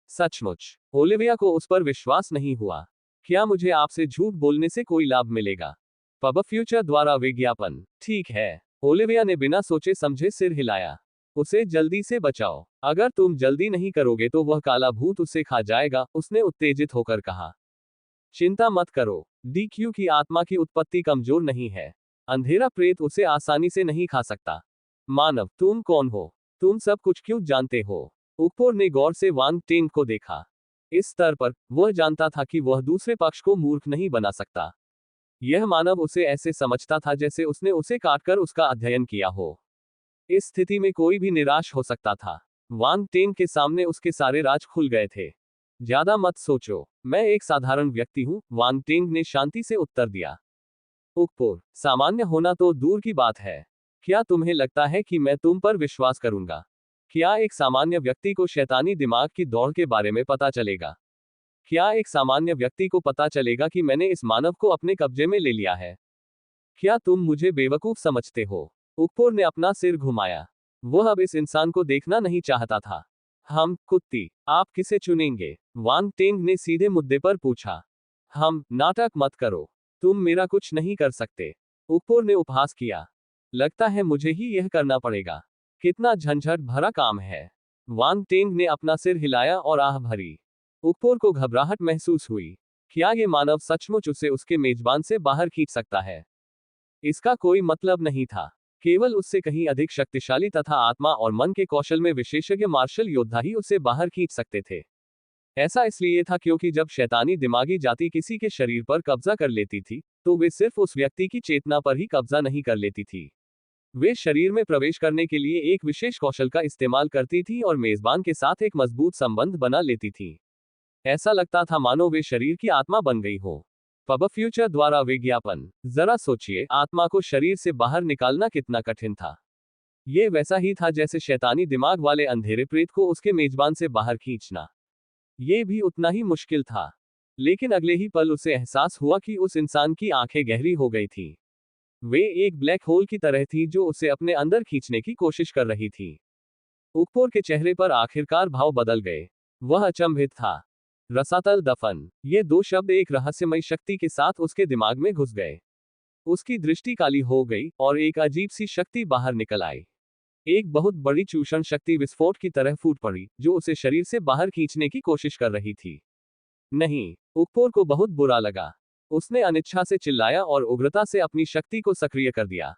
सचमुच? ओलिविया को उस पर विश्वास नहीं हुआ। क्या मुझे आपसे झूठ बोलने से कोई लाभ मिलेगा? पब फ्यूचर द्वारा विज्ञापन। ठीक है। ओलिविया ने बिना सोचे समझे सिर हिलाया। उसे जल्दी से बचाओ। अगर तुम जल्दी नहीं करोगे तो वह काला भूत उसे खा जाएगा, उसने उत्तेजित होकर कहा। चिंता मत करो। डी क्यू की आत्मा की उत्पत्ति कमजोर नहीं है। अंधेरा प्रेत उसे आसानी से नहीं खा सकता। मानव, तुम कौन हो? तुम सब कुछ क्यों जानते हो? उकपुर ने गौर से वांग टेंग को देखा। इस स्तर पर, वह जानता था कि वह दूसरे पक्ष को मूर्ख नहीं बना सकता। यह मानव उसे ऐसे समझता था जैसे उसने उसे काटकर उसका अध्ययन किया हो। इस स्थिति में कोई भी निराश हो सकता था। वांग टेंग के सामने उसके सारे राज खुल गए थे। ज्यादा मत सोचो, मैं एक साधारण व्यक्ति हूं, वांग टेंग ने शांति से उत्तर दिया। उकपुर, सामान्य होना तो दूर की बात है। क्या तुम्हें लगता है कि मैं तुम पर विश्वास करूंगा? क्या एक सामान्य व्यक्ति को शैतानी दिमाग की दौड़ के बारे में पता चलेगा? क्या एक सामान्य व्यक्ति को पता चलेगा कि मैंने इस मानव को अपने कब्जे में ले लिया है? क्या तुम मुझे बेवकूफ समझते हो? उकपोर ने अपना सिर घुमाया। वह अब इस इंसान को देखना नहीं चाहता था। हम, कुत्ती, आप किसे चुनेंगे? वांग टेंग ने सीधे मुद्दे पर पूछा। हम, नाटक मत करो। तुम मेरा कुछ नहीं कर सकते। उकपोर ने उपहास किया। लगता है मुझे ही यह करना पड़ेगा। कितना झंझट भरा काम है। वांग टेंग ने अपना सिर हिलाया और आह भरी। उकपोर को घबराहट महसूस हुई। क्या ये मानव सचमुच उसे उसके मेजबान से बाहर खींच सकता है? इसका कोई मतलब नहीं था। केवल उससे कहीं अधिक शक्तिशाली तथा आत्मा और मन के कौशल में विशेषज्ञ मार्शल योद्धा ही उसे बाहर खींच सकते थे। ऐसा इसलिए था क्योंकि जब शैतानी दिमागी जाति किसी के शरीर पर कब्जा कर लेती थी, तो वे सिर्फ उस व्यक्ति की चेतना पर ही कब्जा नहीं कर लेती थी। वे शरीर में प्रवेश करने के लिए एक विशेष कौशल का इस्तेमाल करती थी और मेजबान के साथ एक मजबूत संबंध बना लेती थी। ऐसा लगता था मानो वे शरीर की आत्मा बन गई हो। पब फ्यूचर द्वारा विज्ञापन। जरा सोचिए, आत्मा को शरीर से बाहर निकालना कितना कठिन था। ये वैसा ही था जैसे शैतानी दिमाग वाले अंधेरे प्रेत को उसके मेजबान से बाहर खींचना। ये भी उतना ही मुश्किल था। लेकिन अगले ही पल उसे एहसास हुआ कि उस इंसान की आंखें गहरी हो गई थी। वे एक ब्लैक होल की तरह थी जो उसे अपने अंदर खींचने की कोशिश कर रही थी। उकपोर के चेहरे पर आखिरकार भाव बदल गए। वह अचंभित था। रसातल दफन। ये दो शब्द एक रहस्यमयी शक्ति के साथ उसके दिमाग में घुस गए। उसकी दृष्टि काली हो गई और एक अजीब सी शक्ति बाहर निकल आई। एक बहुत बड़ी चूषण शक्ति विस्फोट की तरह फूट पड़ी, जो उसे शरीर से बाहर खींचने की कोशिश कर रही थी। नहीं, उकपोर को बहुत बुरा लगा। उसने अनिच्छा से चिल्लाया और उग्रता से अपनी शक्ति को सक्रिय कर दिया।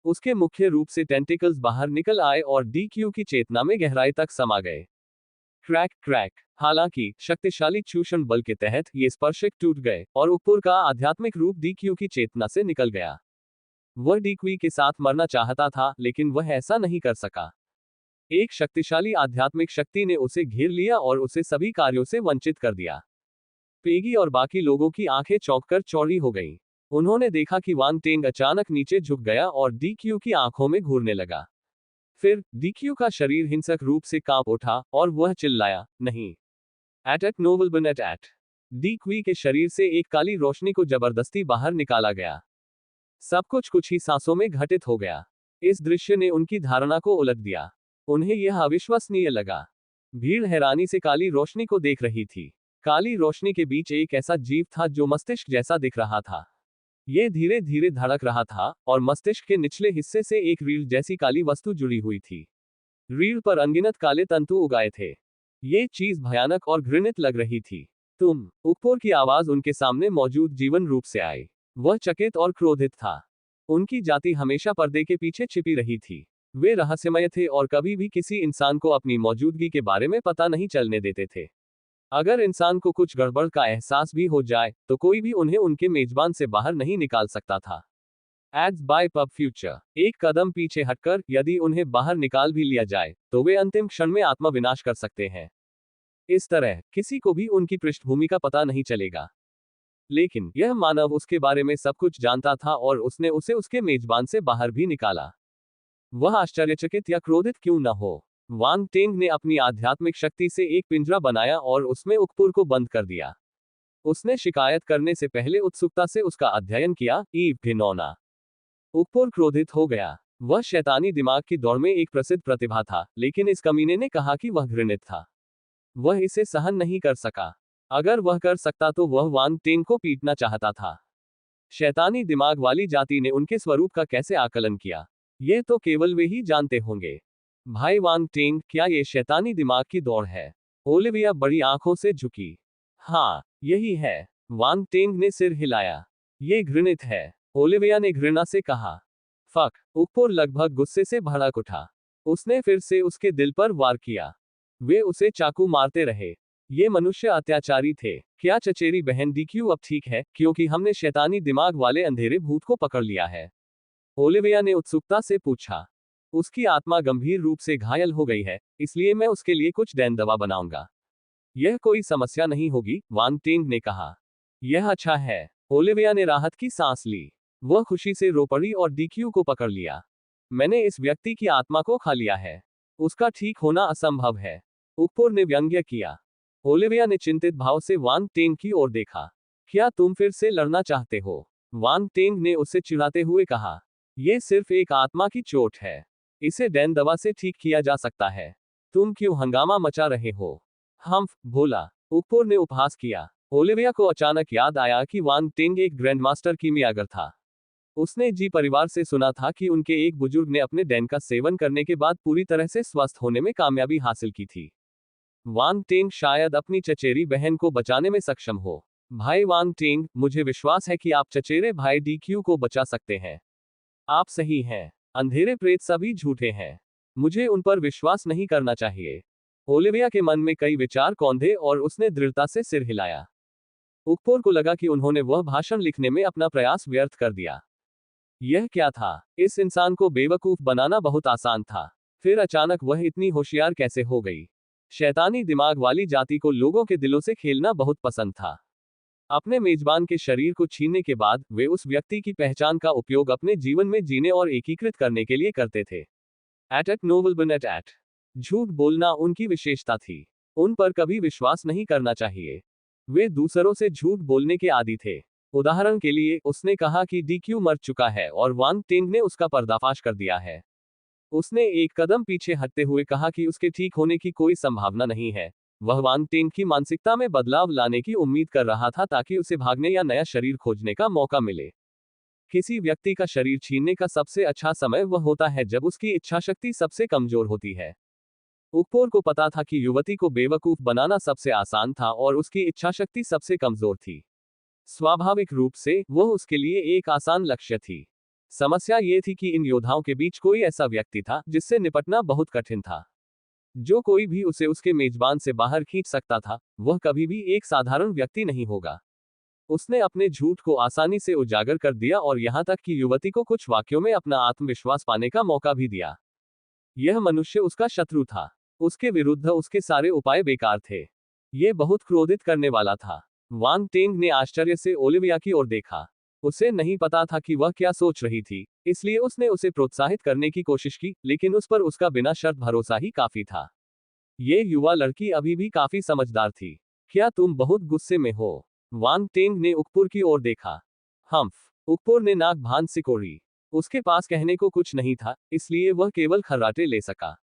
उसके मुख्य रूप से टेंटिकल्स बाहर निकल आए और डीक्यू की चेतना में गहराई तक समा गए। Crack crack. हालांकि शक्तिशाली चूषण बल के तहत ये स्पर्शक टूट गए और उकपोर का आध्यात्मिक रूप डीक्यू की चेतना से निकल गया। वह डीक्यू के साथ मरना चाहता था, लेकिन वह ऐसा नहीं कर सका। एक शक्तिशाली आध्यात्मिक शक्ति ने उसे घेर लिया और उसे सभी कार्यों से वंचित कर दिया। पेगी और बाकी लोगों की आंखें चौंककर चौड़ी हो गईं। उन्होंने देखा कि वांग टेंग अचानक नीचे झुक गया और डीक्यू की आंखों में घूरने लगा। फिर डीक्यू का शरीर हिंसक रूप से कांप उठा और वह चिल्लाया, नहीं। एट नोबल बन एट। डीक्यू के शरीर से एक काली रोशनी को जबरदस्ती बाहर निकाला गया। सब कुछ ही सांसों में घटित हो गया। इस दृश्य ने उनकी धारणा को उलट दिया। उन्हें यह अविश्वसनीय लगा। भीड़ हैरानी से काली रोशनी को देख रही थी। काली रोशनी के बीच एक ऐसा जीव था जो मस्तिष्क जैसा दिख रहा था। ये धीरे धीरे धड़क रहा था और मस्तिष्क के निचले हिस्से से एक रीढ़ जैसी काली वस्तु जुड़ी हुई थी। रीढ़ पर अनगिनत काले तंतु उगाए थे। ये चीज भयानक और घृणित लग रही थी। तुम, उकपोर की आवाज उनके सामने मौजूद जीवन रूप से आई। वह चकित और क्रोधित था। उनकी जाति हमेशा पर्दे के पीछे छिपी रही थी। वे रहस्यमय थे और कभी भी किसी इंसान को अपनी मौजूदगी के बारे में पता नहीं चलने देते थे। अगर इंसान को कुछ गड़बड़ का एहसास भी हो जाए, तो कोई भी उन्हें उनके मेजबान से बाहर नहीं निकाल सकता था। Ads by PubFuture. एक कदम पीछे हटकर, यदि उन्हें बाहर निकाल भी लिया जाए, तो वे अंतिम क्षण में आत्मविनाश कर सकते हैं। इस तरह, किसी को भी उनकी पृष्ठभूमि का पता नहीं चलेगा। लेकिन, यह मानव उसके बारे में सब कुछ जानता था और उसने उसे उसके मेजबान से बाहर भी निकाला। वह आश्चर्यचकित या क्रोधित क्यों न हो। वांग टेंग ने अपनी आध्यात्मिक शक्ति से एक पिंजरा बनाया और उसमें उकपोर को बंद कर दिया। उसने शिकायत करने से पहले उत्सुकता से उसका अध्ययन किया। ईव घिनौना। उकपोर क्रोधित हो गया। वह शैतानी दिमाग की दौड़ में एक प्रसिद्ध प्रतिभा था, लेकिन इस कमीने ने कहा कि वह घृणित था। वह इसे सहन नहीं कर सका। अगर वह कर सकता तो वह वांग टेंग को पीटना चाहता था। शैतानी दिमाग वाली जाति ने उनके स्वरूप का कैसे आकलन किया, यह तो केवल वे ही जानते होंगे। भाई वांग टेंग, क्या ये शैतानी दिमाग की दौड़ है? ओलिविया बड़ी आंखों से झुकी। हाँ, यही है। वांग टेंग ने सिर हिलाया। ये घृणित है, ओलिविया ने घृणा से कहा। फक। उकपोर लगभग गुस्से से भड़क उठा। उसने फिर से उसके दिल पर वार किया। वे उसे चाकू मारते रहे। ये मनुष्य अत्याचारी थे। क्या चचेरी बहन डीक्यू अब ठीक है, क्योंकि हमने शैतानी दिमाग वाले अंधेरे भूत को पकड़ लिया है? ओलिविया ने उत्सुकता से पूछा। उसकी आत्मा गंभीर रूप से घायल हो गई है, इसलिए मैं उसके लिए कुछ डैन दवा बनाऊंगा। यह कोई समस्या नहीं होगी, वांग टेंग ने कहा। यह अच्छा है। ओलिविया ने राहत की सांस ली। वह खुशी से रो पड़ी और डीक्यू को पकड़ लिया। मैंने इस व्यक्ति की आत्मा को खा लिया है। उसका ठीक होना असंभव है, उकपुर ने व्यंग्य किया। ओलिविया ने चिंतित भाव से वांग टेंग की ओर देखा। क्या तुम फिर से लड़ना चाहते हो? वांग टेंग ने उसे चिढ़ाते हुए कहा। यह सिर्फ एक आत्मा की चोट है, इसे डैन दवा से ठीक किया जा सकता है। तुम क्यों हंगामा मचा रहे हो? हम्फ, भोला, उकपुर ने उपहास किया। ओलिविया को अचानक याद आया कि वांग टेंग एक ग्रैंडमास्टर कीमियागर था। उसने जी परिवार से सुना था कि उनके एक बुजुर्ग ने अपने डैन का सेवन करने के बाद पूरी तरह से स्वस्थ होने में कामयाबी हासिल की थी। वांग टेंग शायद अपनी चचेरी बहन को बचाने में सक्षम हो। भाई वांग टेंग, मुझे विश्वास है कि आप चचेरे भाई डीक्यू को बचा सकते हैं। आप सही हैं। अंधेरे प्रेत सभी झूठे हैं। मुझे उन पर विश्वास नहीं करना चाहिए। ओलिविया के मन में कई विचार कौंधे और उसने दृढ़ता से सिर हिलाया। उकपोर को लगा कि उन्होंने वह भाषण लिखने में अपना प्रयास व्यर्थ कर दिया। यह क्या था? इस इंसान को बेवकूफ बनाना बहुत आसान था। फिर अचानक वह इतनी होशियार कैसे हो गई? शैतानी दिमाग वाली जाति को लोगों के दिलों से खेलना बहुत पसंद था। अपने मेजबान के शरीर को छीनने के बाद वे उस व्यक्ति की पहचान का उपयोग अपने जीवन में जीने और एकीकृत करने के लिए करते थे। एट नोबल एट झूठ बोलना उनकी विशेषता थी। उन पर कभी विश्वास नहीं करना चाहिए। वे दूसरों से झूठ बोलने के आदी थे। उदाहरण के लिए, उसने कहा कि डीक्यू मर चुका है और वांग टेंग ने उसका पर्दाफाश कर दिया है। उसने एक कदम पीछे हटते हुए कहा कि उसके ठीक होने की कोई संभावना नहीं है। वह वांग टेंग की मानसिकता में बदलाव लाने की उम्मीद कर रहा था ताकि उसे भागने या नया शरीर खोजने का मौका मिले। किसी व्यक्ति का शरीर छीनने का सबसे अच्छा समय वह होता है जब उसकी इच्छाशक्ति सबसे कमजोर होती है। उकपोर को पता था कि युवती को बेवकूफ बनाना सबसे आसान था और उसकी इच्छाशक्ति सबसे कमजोर थी। स्वाभाविक रूप से वह उसके लिए एक आसान लक्ष्य थी। समस्या ये थी कि इन योद्धाओं के बीच कोई ऐसा व्यक्ति था जिससे निपटना बहुत कठिन था। जो कोई भी उसे उसके मेजबान से बाहर खींच सकता था, वह कभी भी एक साधारण व्यक्ति नहीं होगा। उसने अपने झूठ को आसानी से उजागर कर दिया और यहां तक कि युवती को कुछ वाक्यों में अपना आत्मविश्वास पाने का मौका भी दिया। यह मनुष्य उसका शत्रु था। उसके विरुद्ध उसके सारे उपाय बेकार थे। यह बहुत क्रोधित करने वाला था। वांग टेंग ने आश्चर्य से ओलिविया की ओर देखा। उसे नहीं पता था कि वह क्या सोच रही थी, इसलिए उसने उसे प्रोत्साहित करने की कोशिश की, लेकिन उस पर उसका बिना शर्त भरोसा ही काफी था। ये युवा लड़की अभी भी काफी समझदार थी। क्या तुम बहुत गुस्से में हो? वांग टेंग ने उकपुर की ओर देखा। हम्फ, उकपुर ने नाक भांज सिकोड़ी। उसके पास कहने को कुछ नहीं था, इसलिए वह केवल खर्राटे ले सका।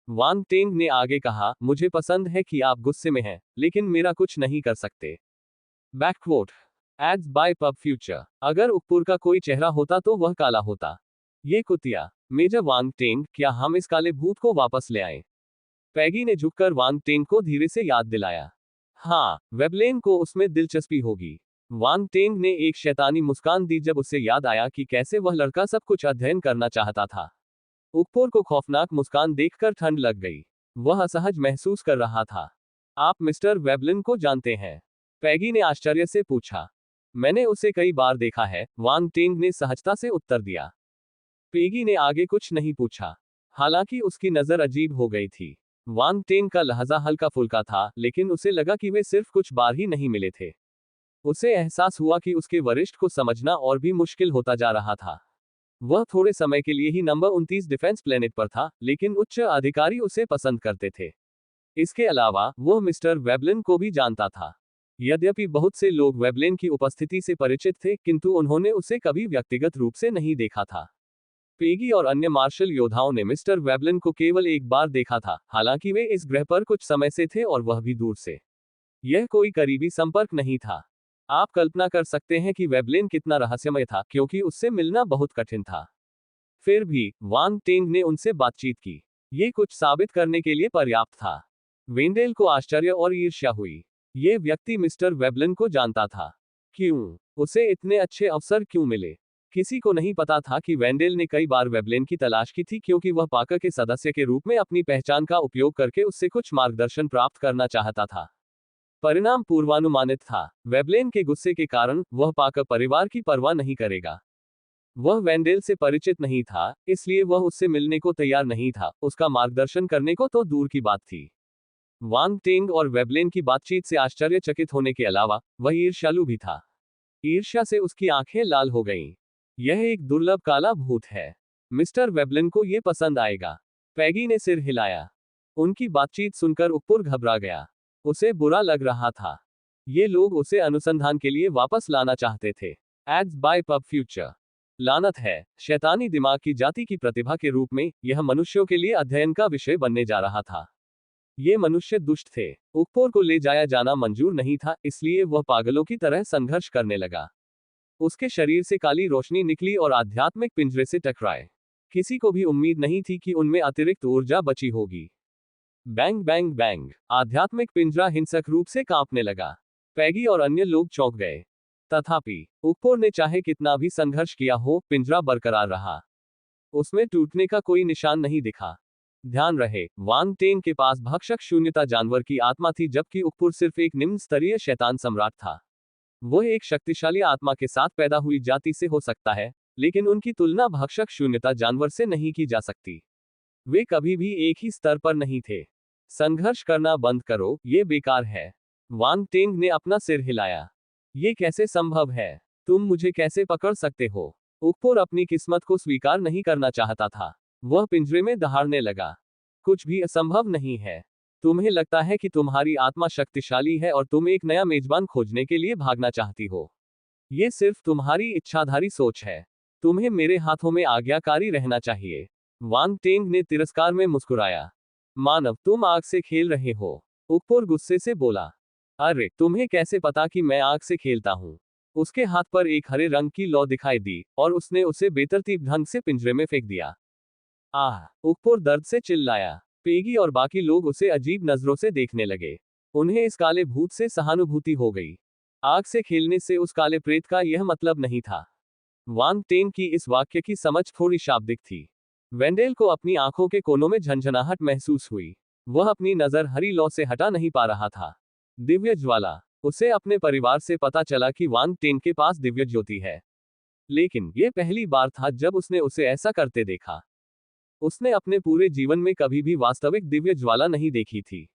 वांग टेंग ने आगे कहा, मुझे पसंद है कि आप गुस्से में हैं, लेकिन मेरा कुछ नहीं कर सकते। बैकवोट एड्स बाय पब फ्यूचर। अगर उकपुर का कोई चेहरा होता तो वह काला होता। ये कुतिया। मेजर वांग टेंग, क्या हम इस काले भूत को वापस ले आए? पैगी ने झुककर वांग टेंग को धीरे से याद दिलाया। हाँ, वेबलेन को उसमें दिलचस्पी होगी। वांग टेंग ने एक शैतानी मुस्कान दी जब उसे याद आया कि कैसे वह लड़का सब कुछ अध्ययन करना चाहता था। उकपोर को खौफनाक मुस्कान देखकर ठंड लग गई। वह असहज महसूस कर रहा था। आप मिस्टर वेबलिन को जानते हैं? पैगी ने आश्चर्य से पूछा। मैंने उसे कई बार देखा है, वांग टेंग ने सहजता से उत्तर दिया। पैगी ने आगे कुछ नहीं पूछा। हालांकि उसकी नजर अजीब हो गई थी। वांग टेंग का लहजा हल्का फुल्का था, लेकिन उसे लगा कि वे सिर्फ कुछ बार ही नहीं मिले थे। उसे एहसास हुआ कि उसके वरिष्ठ को समझना और भी मुश्किल होता जा रहा था। वह थोड़े समय के लिए ही नंबर 29 डिफेंस प्लेनेट पर था, लेकिन उच्च अधिकारी उसे पसंद करते थे। इसके अलावा वह मिस्टर वेबलिन को भी जानता था। यद्यपि बहुत से लोग वेबलिन की उपस्थिति से परिचित थे, किंतु उन्होंने उसे कभी व्यक्तिगत रूप से नहीं देखा था। पेगी और अन्य मार्शल योद्धाओं ने मिस्टर वेबलिन को केवल एक बार देखा था, हालांकि वे इस ग्रह पर कुछ समय से थे और वह भी दूर से। यह कोई करीबी संपर्क नहीं था। आप कल्पना कर सकते हैं कि वेबलिन कितना रहस्यमय था, क्योंकि उससे मिलना बहुत कठिन था। फिर भी वांग टेंग ने उनसे बातचीत की। ये कुछ साबित करने के लिए पर्याप्त था। वेंडेल को आश्चर्य और ईर्ष्या हुई। ये व्यक्ति मिस्टर वेबलिन को जानता था। क्यों? उसे इतने अच्छे अवसर क्यों मिले? किसी को नहीं पता था कि वेंडेल ने कई बार वेबलिन की तलाश की थी, क्योंकि वह पाकर के सदस्य के रूप में अपनी पहचान का उपयोग करके उससे कुछ मार्गदर्शन प्राप्त करना चाहता था। परिणाम पूर्वानुमानित था। वेबलिन के गुस्से के कारण वह पाकर परिवार की परवाह नहीं करेगा। वह वेंडेल से परिचित नहीं था, इसलिए वह उससे मिलने को तैयार नहीं था, उसका मार्गदर्शन करने को तो दूर की बात थी। वांग टेंग और वेबलिन की बातचीत से आश्चर्यचकित होने के अलावा वह ईर्ष्यालु भी था। ईर्ष्या से उसकी आंखें लाल हो गईं। यह एक दुर्लभ काला भूत है। मिस्टर वेबलिन को यह पसंद आएगा। पैगी ने सिर हिलाया। उनकी बातचीत सुनकर उपपुर घबरा गया। उसे बुरा लग रहा था। ये लोग उसे अनुसंधान के लिए वापस लाना चाहते थे। Ads by PubFuture. लानत है, शैतानी दिमाग की जाति की प्रतिभा के रूप में यह मनुष्यों के लिए अध्ययन का विषय बनने जा रहा था। ये मनुष्य दुष्ट थे। उपपुर को ले जाया जाना मंजूर नहीं था, इसलिए वह पागलों की तरह संघर्ष करने लगा। उसके शरीर से काली रोशनी निकली और आध्यात्मिक पिंजरे से टकराए। किसी को भी उम्मीद नहीं थी कि उनमें अतिरिक्त ऊर्जा बची होगी। बैंग बैंग बैंग, आध्यात्मिक पिंजरा हिंसक रूप से कांपने लगा। पैगी और अन्य लोग चौंक गए। तथापि उपपुर ने चाहे कितना भी संघर्ष किया हो, पिंजरा बरकरार रहा। उसमें टूटने का कोई निशान नहीं दिखा। ध्यान रहे, वांग टेंग के पास भक्षक शून्यता जानवर की आत्मा थी, जबकि उपपुर सिर्फ एक निम्न स्तरीय शैतान सम्राट था। वह एक शक्तिशाली आत्मा के साथ पैदा हुई जाति से हो सकता है, लेकिन उनकी तुलना भक्षक शून्यता जानवर से नहीं की जा सकती। वे कभी भी एक ही स्तर पर नहीं थे। संघर्ष करना बंद करो, ये बेकार है। वांग टेंग ने अपना सिर हिलाया। ये कैसे संभव है? तुम मुझे कैसे पकड़ सकते हो? उपपुर अपनी किस्मत को स्वीकार नहीं करना चाहता था। वह पिंजरे में दहाड़ने लगा। कुछ भी असंभव नहीं है। तुम्हें लगता है कि तुम्हारी आत्मा शक्तिशाली है और तुम एक नया मेजबान खोजने के लिए भागना चाहती हो। ये सिर्फ तुम्हारी इच्छाधारी सोच है। तुम्हें मेरे हाथों में आज्ञाकारी रहना चाहिए। वांग टेंग ने तिरस्कार में मुस्कुराया। मानव, तुम आग से खेल रहे हो। उपपुर गुस्से से बोला। अरे, तुम्हें कैसे पता कि मैं आग से खेलता हूँ? उसके हाथ पर एक हरे रंग की लौ दिखाई दी और उसने उसे बेतरतीब ढंग से पिंजरे में फेंक दिया। आह! उपपुर दर्द से चिल्लाया। पेगी और बाकी लोग उसे अजीब नजरों से देखने लगे। उन्हें इस काले भूत से सहानुभूति हो गई। आग से खेलने से उस काले प्रेत का यह मतलब नहीं था। वांग टेंग की इस वाक्य की समझ थोड़ी शाब्दिक थी। वेंडेल को अपनी आंखों के कोनों में झंझनाहट महसूस हुई। वह अपनी नजर हरी लौ से हटा नहीं पा रहा था। दिव्य ज्वाला। उसे अपने परिवार से पता चला कि वांग टेंग के पास दिव्य ज्योति है, लेकिन यह पहली बार था जब उसने उसे ऐसा करते देखा। उसने अपने पूरे जीवन में कभी भी वास्तविक दिव्य ज्वाला नहीं देखी थी।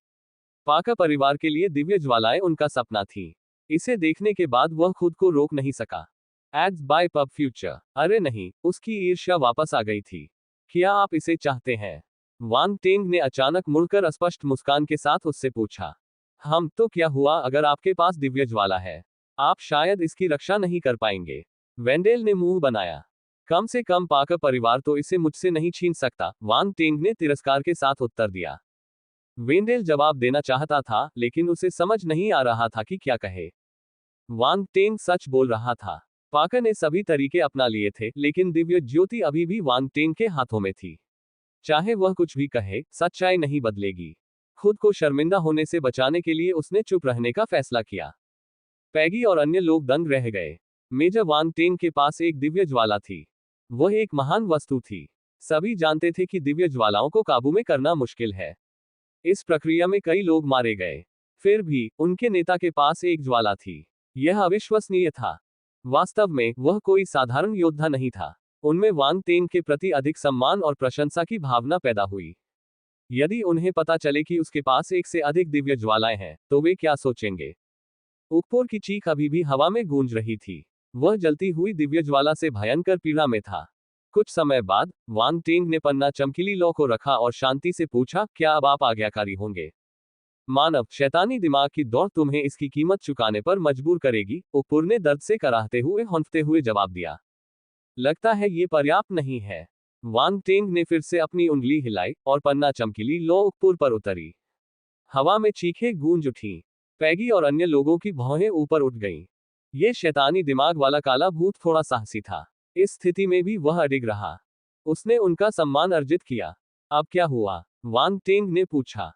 पाका परिवार के लिए दिव्य ज्वालाएं उनका सपना थी। इसे देखने के बाद वह खुद को रोक नहीं सका। Ads by PubFuture. अरे नहीं, उसकी ईर्ष्या वापस आ गई थी। क्या आप इसे चाहते हैं? वांग टेंग ने अचानक मुड़कर स्पष्ट मुस्कान के साथ उससे पूछा। हम तो क्या हुआ अगर आपके पास दिव्य ज्वाला है? आप शायद इसकी रक्षा नहीं कर पाएंगे। वेंडेल ने मुंह बनाया। कम से कम पाका परिवार तो इसे मुझसे नहीं छीन सकता, वांग टेंग ने तिरस्कार के साथ उत्तर दिया। वेंडेल जवाब देना चाहता था, लेकिन उसे समझ नहीं आ रहा था कि क्या कहे। वांग टेंग सच बोल रहा था। पाका ने सभी तरीके अपना लिए थे, लेकिन दिव्य ज्योति अभी भी वांग टेंग के हाथों में थी। चाहे वह कुछ भी कहे, सच्चाई नहीं बदलेगी। खुद को शर्मिंदा होने से बचाने के लिए उसने चुप रहने का फैसला किया। पैगी और अन्य लोग दंग रह गए। मेजर वांग टेंग के पास एक दिव्य ज्वाला थी। वह एक महान वस्तु थी। सभी जानते थे कि दिव्य ज्वालाओं को काबू में करना मुश्किल है। इस प्रक्रिया में कई लोग मारे गए। फिर भी उनके नेता के पास एक ज्वाला थी। यह अविश्वसनीय था। वास्तव में वह कोई साधारण योद्धा नहीं था। उनमें वांग टेंग के प्रति अधिक सम्मान और प्रशंसा की भावना पैदा हुई। यदि उन्हें पता चले कि उसके पास एक से अधिक दिव्य ज्वालाएं हैं, तो वे क्या सोचेंगे? उपपुर की चीख अभी भी हवा में गूंज रही थी। वह जलती हुई दिव्य ज्वाला से भयंकर पीड़ा में था। कुछ समय बाद वांग टेंग ने पन्ना चमकीली लौ को रखा और शांति से पूछा, क्या अब आप आज्ञाकारी होंगे? मानव, शैतानी दिमाग की दौड़ तुम्हें इसकी कीमत चुकाने पर मजबूर करेगी, उपपुर ने दर्द से कराहते हुए हौंफते हुए जवाब दिया। लगता है ये पर्याप्त नहीं है। वांग टेंग ने फिर से अपनी उंगली हिलाई और पन्ना चमकीली लौ उपपुर पर उतरी। हवा में चीखें गूंज उठी। पैगी और अन्य लोगों की भौहें ऊपर उठ गईं। ये शैतानी दिमाग वाला काला भूत थोड़ा साहसी था। इस स्थिति में भी वह अडिग रहा। उसने उनका सम्मान अर्जित किया। अब क्या हुआ? वांग टेंग ने पूछा।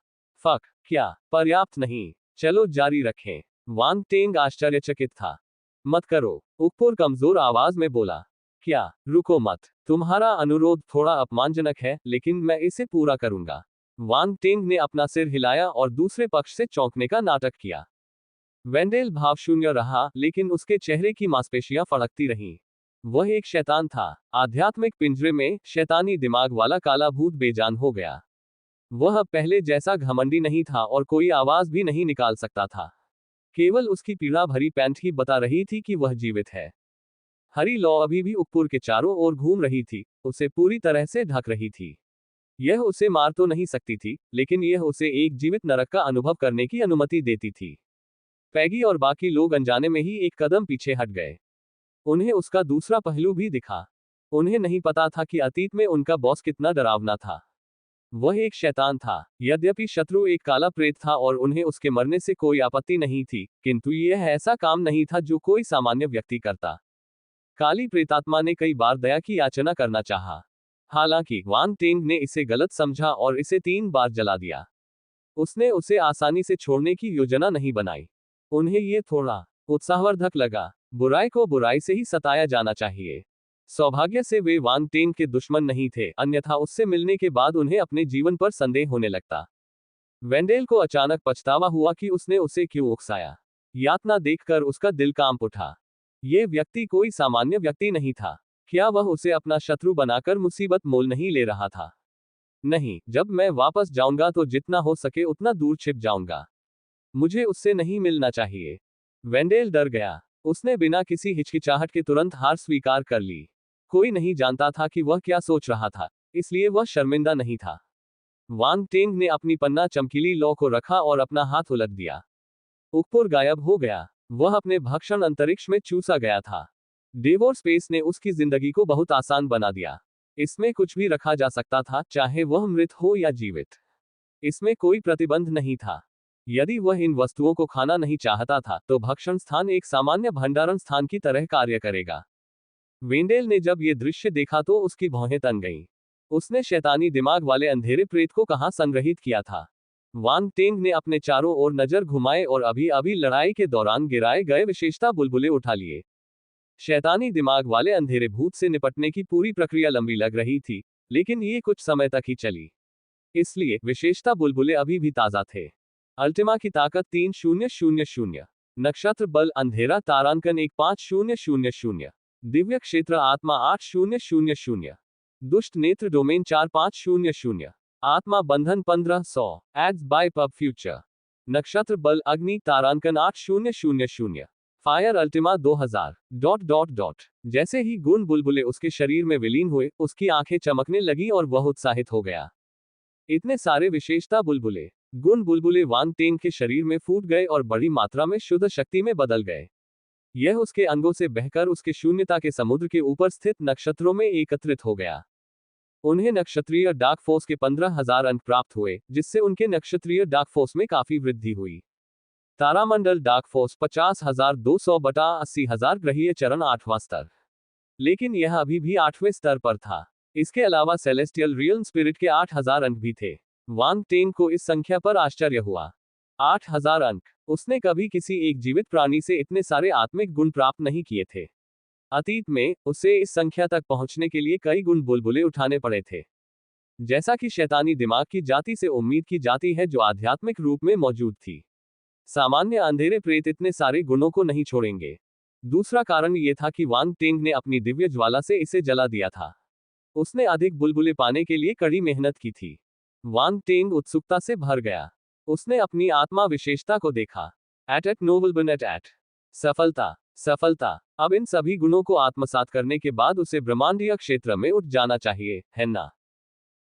फक, क्या पर्याप्त नहीं? चलो जारी रखें। वांग टेंग आश्चर्यचकित था। मत करो, उपपुर कमजोर आवाज में बोला। क्या? रुको मत। तुम्हारा अनुरोध थोड़ा अपमानजनक है, लेकिन मैं इसे पूरा करूंगा। वांग टेंग ने अपना सिर हिलाया और दूसरे पक्ष से चौंकने का नाटक किया। वेंडेल भावशून्य रहा, लेकिन उसके चेहरे की मांसपेशियां फड़कती रहीं। वह एक शैतान था। आध्यात्मिक पिंजरे में शैतानी दिमाग वाला काला भूत बेजान हो गया। वह अब पहले जैसा घमंडी नहीं था और कोई आवाज भी नहीं निकाल सकता था। केवल उसकी पीड़ा भरी पैंट ही बता रही थी कि वह जीवित है। हरी लौ अभी भी उपपुर के चारों ओर घूम रही थी, उसे पूरी तरह से ढक रही थी। यह उसे मार तो नहीं सकती थी, लेकिन यह उसे एक जीवित नरक का अनुभव करने की अनुमति देती थी। पैगी और बाकी लोग अनजाने में ही एक कदम पीछे हट गए। उन्हें उसका दूसरा पहलू भी दिखा। उन्हें नहीं पता था कि अतीत में उनका बॉस कितना डरावना था। वह एक शैतान था। यद्यपि शत्रु एक काला प्रेत था और उन्हें उसके मरने से कोई आपत्ति नहीं थी, किंतु यह ऐसा काम नहीं था जो कोई सामान्य व्यक्ति करता। काली प्रेतात्मा ने कई बार दया की याचना करना चाहा। हालांकि वांग टेंग ने इसे गलत समझा और इसे 3 बार जला दिया। उसने उसे आसानी से छोड़ने की योजना नहीं बनाई। उन्हें यह थोड़ा उत्साहवर्धक लगा। बुराई को बुराई से ही सताया जाना चाहिए। सौभाग्य से वे वांग टेंग के दुश्मन नहीं थे, अन्यथा उससे मिलने के बाद उन्हें अपने जीवन पर संदेह होने लगता। वेंडेल को अचानक पछतावा हुआ कि उसने उसे क्यों उकसाया। यातना देखकर उसका दिल कांप उठा। ये व्यक्ति कोई सामान्य व्यक्ति नहीं था। क्या वह उसे अपना शत्रु बनाकर मुसीबत मोल नहीं ले रहा था? नहीं, जब मैं वापस जाऊंगा तो जितना हो सके उतना दूर छिप जाऊंगा। मुझे उससे नहीं मिलना चाहिए। वेंडेल डर गया। उसने बिना किसी हिचकिचाहट के तुरंत हार स्वीकार कर ली। कोई नहीं जानता था कि वह क्या सोच रहा था, इसलिए वह शर्मिंदा नहीं था। वांग टेंग ने अपनी पन्ना चमकीली लौ को रखा और अपना हाथ उलट दिया। उपपुर गायब हो गया। वह अपने भक्षण अंतरिक्ष में चूसा गया था। डेवोर स्पेस ने उसकी जिंदगी को बहुत आसान बना दिया। इसमें कुछ भी रखा जा सकता था, चाहे वह मृत हो या जीवित। इसमें कोई प्रतिबंध नहीं था। यदि वह इन वस्तुओं को खाना नहीं चाहता था, तो भक्षण स्थान एक सामान्य भंडारण स्थान की तरह कार्य करेगा। वेंडेल ने जब ये दृश्य देखा तो उसकी भौहें तन गईं। उसने शैतानी दिमाग वाले अंधेरे प्रेत को कहां संग्रहित किया था? वांग टेंग ने अपने चारों ओर नजर घुमाए और अभी अभी लड़ाई के दौरान गिराए गए विशेषता बुलबुले उठा लिए। शैतानी दिमाग वाले अंधेरे भूत से निपटने की पूरी प्रक्रिया लंबी लग रही थी, लेकिन ये कुछ समय तक ही चली। इसलिए विशेषता बुलबुले अभी भी ताजा थे। अल्टिमा की ताकत 3000। नक्षत्र बल अंधेरा तारांकन 15000। दिव्य क्षेत्र आत्मा 8000। दुष्ट नेत्र डोमेन 4500। आत्मा बंधन 1500। Ads by PubFuture. नक्षत्र बल अग्नि तारांकन 8000। Fire Ultima 2000। जैसे ही गुण बुलबुले उसके शरीर में विलीन हुए, उसकी आंखें चमकने लगी और वह उत्साहित हो गया। इतने सारे विशेषता बुलबुले गुण बुलबुले वांग टेंग के शरीर में फूट गए और बड़ी मात्रा में शुद्ध शक्ति में बदल गए। यह उसके अंगों से बहकर उसके शून्यता के समुद्र के ऊपर स्थित नक्षत्रों में एकत्रित हो गया। उन्हें नक्षत्रीय डार्क फोर्स के 15,000 अंक प्राप्त हुए, जिससे उनके नक्षत्रीय डार्क फोर्स में काफी वृद्धि हुई। तारामंडल डार्क फोर्स 50,200/80,000 ग्रहीय चरण 8वां स्तर। लेकिन यह अभी भी 8वें स्तर पर था। इसके अलावा सेलेस्टियल रियल स्पिरिट के 8,000 अंक भी थे। वांग टेंग को इस संख्या पर आश्चर्य हुआ। 8,000 अंक। उसने कभी किसी एक जीवित प्राणी से इतने सारे आत्मिक गुण प्राप्त नहीं किए थे। अतीत में उसे इस संख्या तक पहुंचने के लिए कई गुण बुलबुले उठाने पड़े थे। जैसा कि शैतानी दिमाग की जाति से उम्मीद की जाती है, जो आध्यात्मिक रूप में मौजूद थी। सामान्य अंधेरे प्रेत इतने सारे गुणों को नहीं छोड़ेंगे। दूसरा कारण यह था कि वांग टेंग ने अपनी दिव्य ज्वाला से इसे जला दिया था। उसने अधिक बुलबुले पाने के लिए कड़ी मेहनत की थी। वांग टेंग उत्सुकता से भर गया। उसने अपनी आत्मा विशेषता को देखा। एट नोबल एट सफलता। सफलता। अब इन सभी गुणों को आत्मसात करने के बाद उसे ब्रह्मांडीय क्षेत्र में उठ जाना चाहिए, है ना?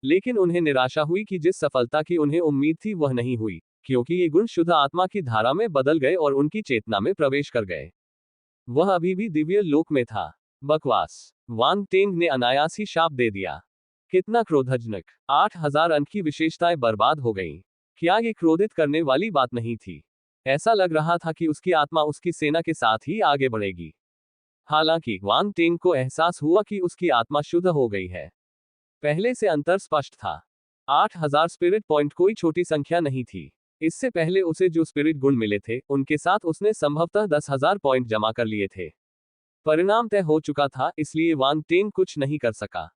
लेकिन उन्हें निराशा हुई कि जिस सफलता की उन्हें उम्मीद थी वह नहीं हुई, क्योंकि ये गुण शुद्ध आत्मा की धारा में बदल गए और उनकी चेतना में प्रवेश कर गए। वह अभी भी दिव्य लोक में था। बकवास। वांग टेंग ने अनायास ही शाप दे दिया। कितना क्रोधजनक। 8,000 अंक की विशेषताएं बर्बाद हो गईं। क्या ये क्रोधित करने वाली बात नहीं थी? ऐसा लग रहा था कि उसकी आत्मा उसकी सेना के साथ ही आगे बढ़ेगी। हालांकि वांग टेंग को एहसास हुआ कि उसकी आत्मा शुद्ध हो गई है। पहले से अंतर स्पष्ट था। 8,000 स्पिरिट पॉइंट कोई छोटी संख्या नहीं थी। इससे पहले उसे जो स्पिरिट गुण मिले थे, उनके साथ उसने संभवतः 10,000 पॉइंट जमा कर लिए थे। परिणाम तय हो चुका था, इसलिए वांग टेंग कुछ नहीं कर सका।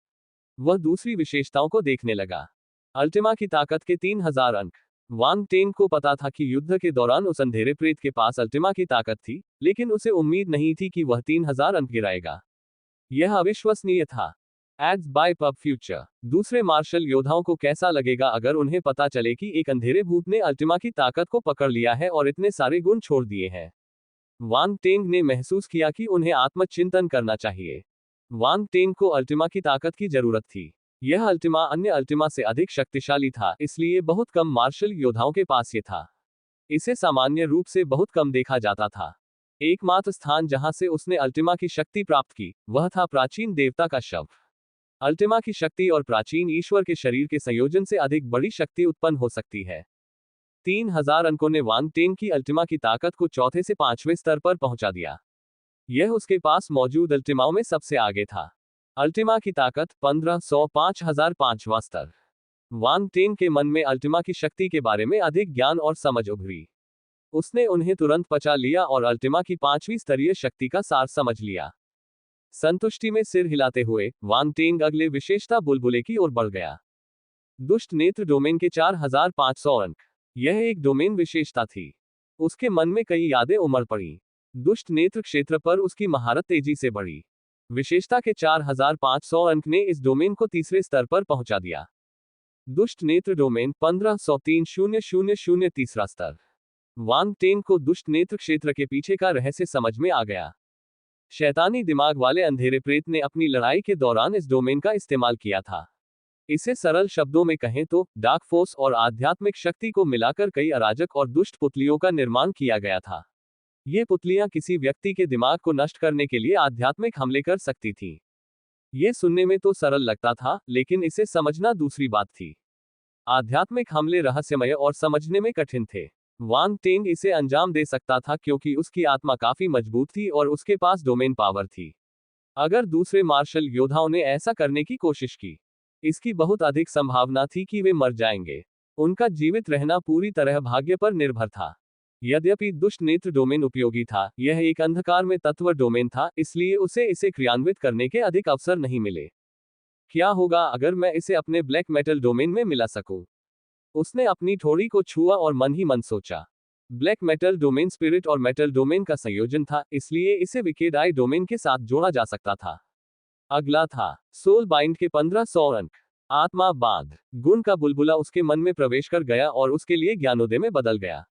वह दूसरी विशेषताओं को देखने लगा। अल्टिमा की ताकत के 3,000 अंक। वांग टेंग को पता था कि युद्ध के दौरान उस अंधेरे प्रेत के पास अल्टिमा की ताकत थी, लेकिन उसे उम्मीद नहीं थी कि वह 3,000 अंक गिराएगा। यह अविश्वसनीय था। Ads by PubFuture. दूसरे मार्शल योद्धाओं को कैसा लगेगा अगर उन्हें पता चले कि एक अंधेरे भूत ने अल्टिमा की ताकत को पकड़ लिया है और इतने सारे गुण छोड़ दिए हैं? वांग टेंग ने महसूस किया कि उन्हें आत्मचिंतन करना चाहिए। वांग टेंग को अल्टिमा की ताकत की जरूरत थी। यह अल्टिमा अन्य अल्टिमा से अधिक शक्तिशाली था, इसलिए बहुत कम मार्शल योद्धाओं के पास ये था। इसे सामान्य रूप से बहुत कम देखा जाता था। एकमात्र स्थान जहां से उसने अल्टिमा की शक्ति प्राप्त की, वह था प्राचीन देवता का शव। अल्टिमा की शक्ति और प्राचीन ईश्वर के शरीर के संयोजन से अधिक बड़ी शक्ति उत्पन्न हो सकती है। 3000 अंकों ने वांग टेंग की अल्टिमा की ताकत को चौथे से पांचवें स्तर पर पहुंचा दिया। यह उसके पास मौजूद अल्टिमाओं में सबसे आगे था। अल्टिमा की ताकत 1500 5005वां स्तर। वांग टेंग के मन में अल्टिमा की शक्ति के बारे में अधिक ज्ञान और समझ उभरी। उसने उन्हें तुरंत पचा लिया और अल्टिमा की 5वीं स्तरीय शक्ति का सार समझ लिया। संतुष्टि में सिर हिलाते हुए वांग टेंग अगले विशेषता बुलबुले की ओर बढ़ गया। दुष्ट नेत्र डोमेन के 4500 अंक। यह एक डोमेन विशेषता थी। उसके मन में कई यादें उमड़ पड़ी। दुष्ट नेत्र क्षेत्र पर उसकी महारत तेजी से बढ़ी। विशेषता के 4500 अंक ने इस डोमेन को तीसरे स्तर पर पहुंचा दिया। दुष्ट नेत्र डोमेन 1503,000 तीसरा स्तर। वांग टेंग को दुष्ट नेत्र क्षेत्र के पीछे का रहस्य समझ में आ गया। शैतानी दिमाग वाले अंधेरे प्रेत ने अपनी लड़ाई के दौरान इस डोमेन का इस्तेमाल किया था। इसे सरल शब्दों में कहें तो डार्क फोर्स और आध्यात्मिक शक्ति को मिलाकर कई अराजक और दुष्ट पुतलियों का निर्माण किया गया था। ये पुतलियां किसी व्यक्ति के दिमाग को नष्ट करने के लिए आध्यात्मिक हमले कर सकती थीं। ये सुनने में तो सरल लगता था, लेकिन इसे समझना दूसरी बात थी। आध्यात्मिक हमले रहस्यमय और समझने में कठिन थे। वांग टेंग इसे अंजाम दे सकता था क्योंकि उसकी आत्मा काफी मजबूत थी और उसके पास डोमेन पावर थी। अगर दूसरे मार्शल योद्धाओं ने ऐसा करने की कोशिश की, इसकी बहुत अधिक संभावना थी कि वे मर जाएंगे। उनका जीवित रहना पूरी तरह भाग्य पर निर्भर था। यद्यपि दुष्ट नेत्र डोमेन उपयोगी था, यह एक अंधकार में तत्व डोमेन था, इसलिए उसे इसे क्रियान्वित करने के अधिक अवसर नहीं मिले। क्या होगा अगर मैं इसे अपने ब्लैक मेटल डोमेन में मिला सकूं? उसने अपनी ठोड़ी को छुआ और मन ही मन सोचा। ब्लैक मेटल डोमेन स्पिरिट और मेटल डोमेन का संयोजन था, इसलिए इसे विकेड आई डोमेन के साथ जोड़ा जा सकता था। अगला था सोल बाइंड के 1500 अंक। आत्मा बांध गुण का बुलबुला उसके मन में प्रवेश कर गया और उसके लिए ज्ञानोदय में बदल गया।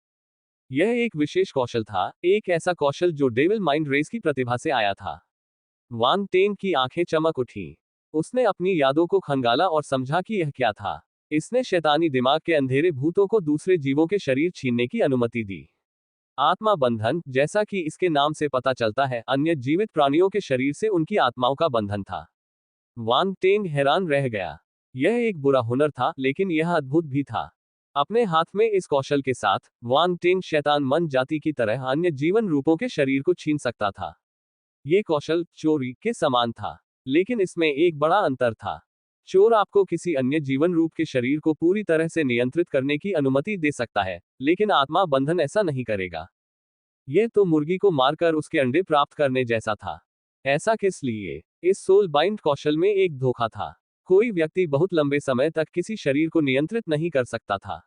यह एक विशेष कौशल था, एक ऐसा कौशल जो डेविल माइंड रेस की प्रतिभा से आया था। वांग टेंग की आंखें चमक उठी। उसने अपनी यादों को खंगाला और समझा कि यह क्या था। इसने शैतानी दिमाग के अंधेरे भूतों को दूसरे जीवों के शरीर छीनने की अनुमति दी। आत्मा बंधन, जैसा कि इसके नाम से पता चलता है, अन्य जीवित प्राणियों के शरीर से उनकी आत्माओं का बंधन था। वांग टेंग हैरान रह गया। यह एक बुरा हुनर था, लेकिन यह अद्भुत भी था। अपने हाथ में इस कौशल के साथ वांग टेंग शैतान मन जाति की तरह अन्य जीवन रूपों के शरीर को छीन सकता था। ये कौशल चोरी के समान था, लेकिन इसमें एक बड़ा अंतर था। चोर आपको किसी अन्य जीवन रूप के शरीर को पूरी तरह से नियंत्रित करने की अनुमति दे सकता है, लेकिन आत्मा बंधन ऐसा नहीं करेगा। यह तो मुर्गी को मारकर उसके अंडे प्राप्त करने जैसा था। ऐसा किस लिए? इस सोल बाइंड कौशल में एक धोखा था। कोई व्यक्ति बहुत लंबे समय तक किसी शरीर को नियंत्रित नहीं कर सकता था।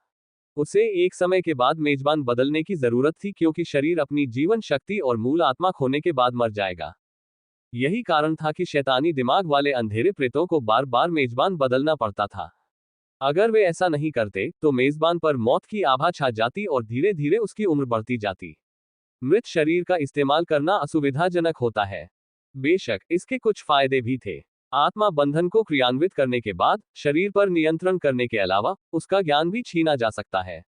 उसे एक समय के बाद मेजबान बदलने की जरूरत थी, क्योंकि शरीर अपनी जीवन शक्ति और मूल आत्मा खोने के बाद मर जाएगा। यही कारण था कि शैतानी दिमाग वाले अंधेरे प्रेतों को बार बार मेजबान बदलना पड़ता था। अगर वे ऐसा नहीं करते, तो मेजबान पर मौत की आभा छा जाती और धीरे धीरे उसकी उम्र बढ़ती जाती। मृत शरीर का इस्तेमाल करना असुविधाजनक होता है। बेशक इसके कुछ फायदे भी थे। आत्मा बंधन को क्रियान्वित करने के बाद शरीर पर नियंत्रण करने के अलावा उसका ज्ञान भी छीना जा सकता है।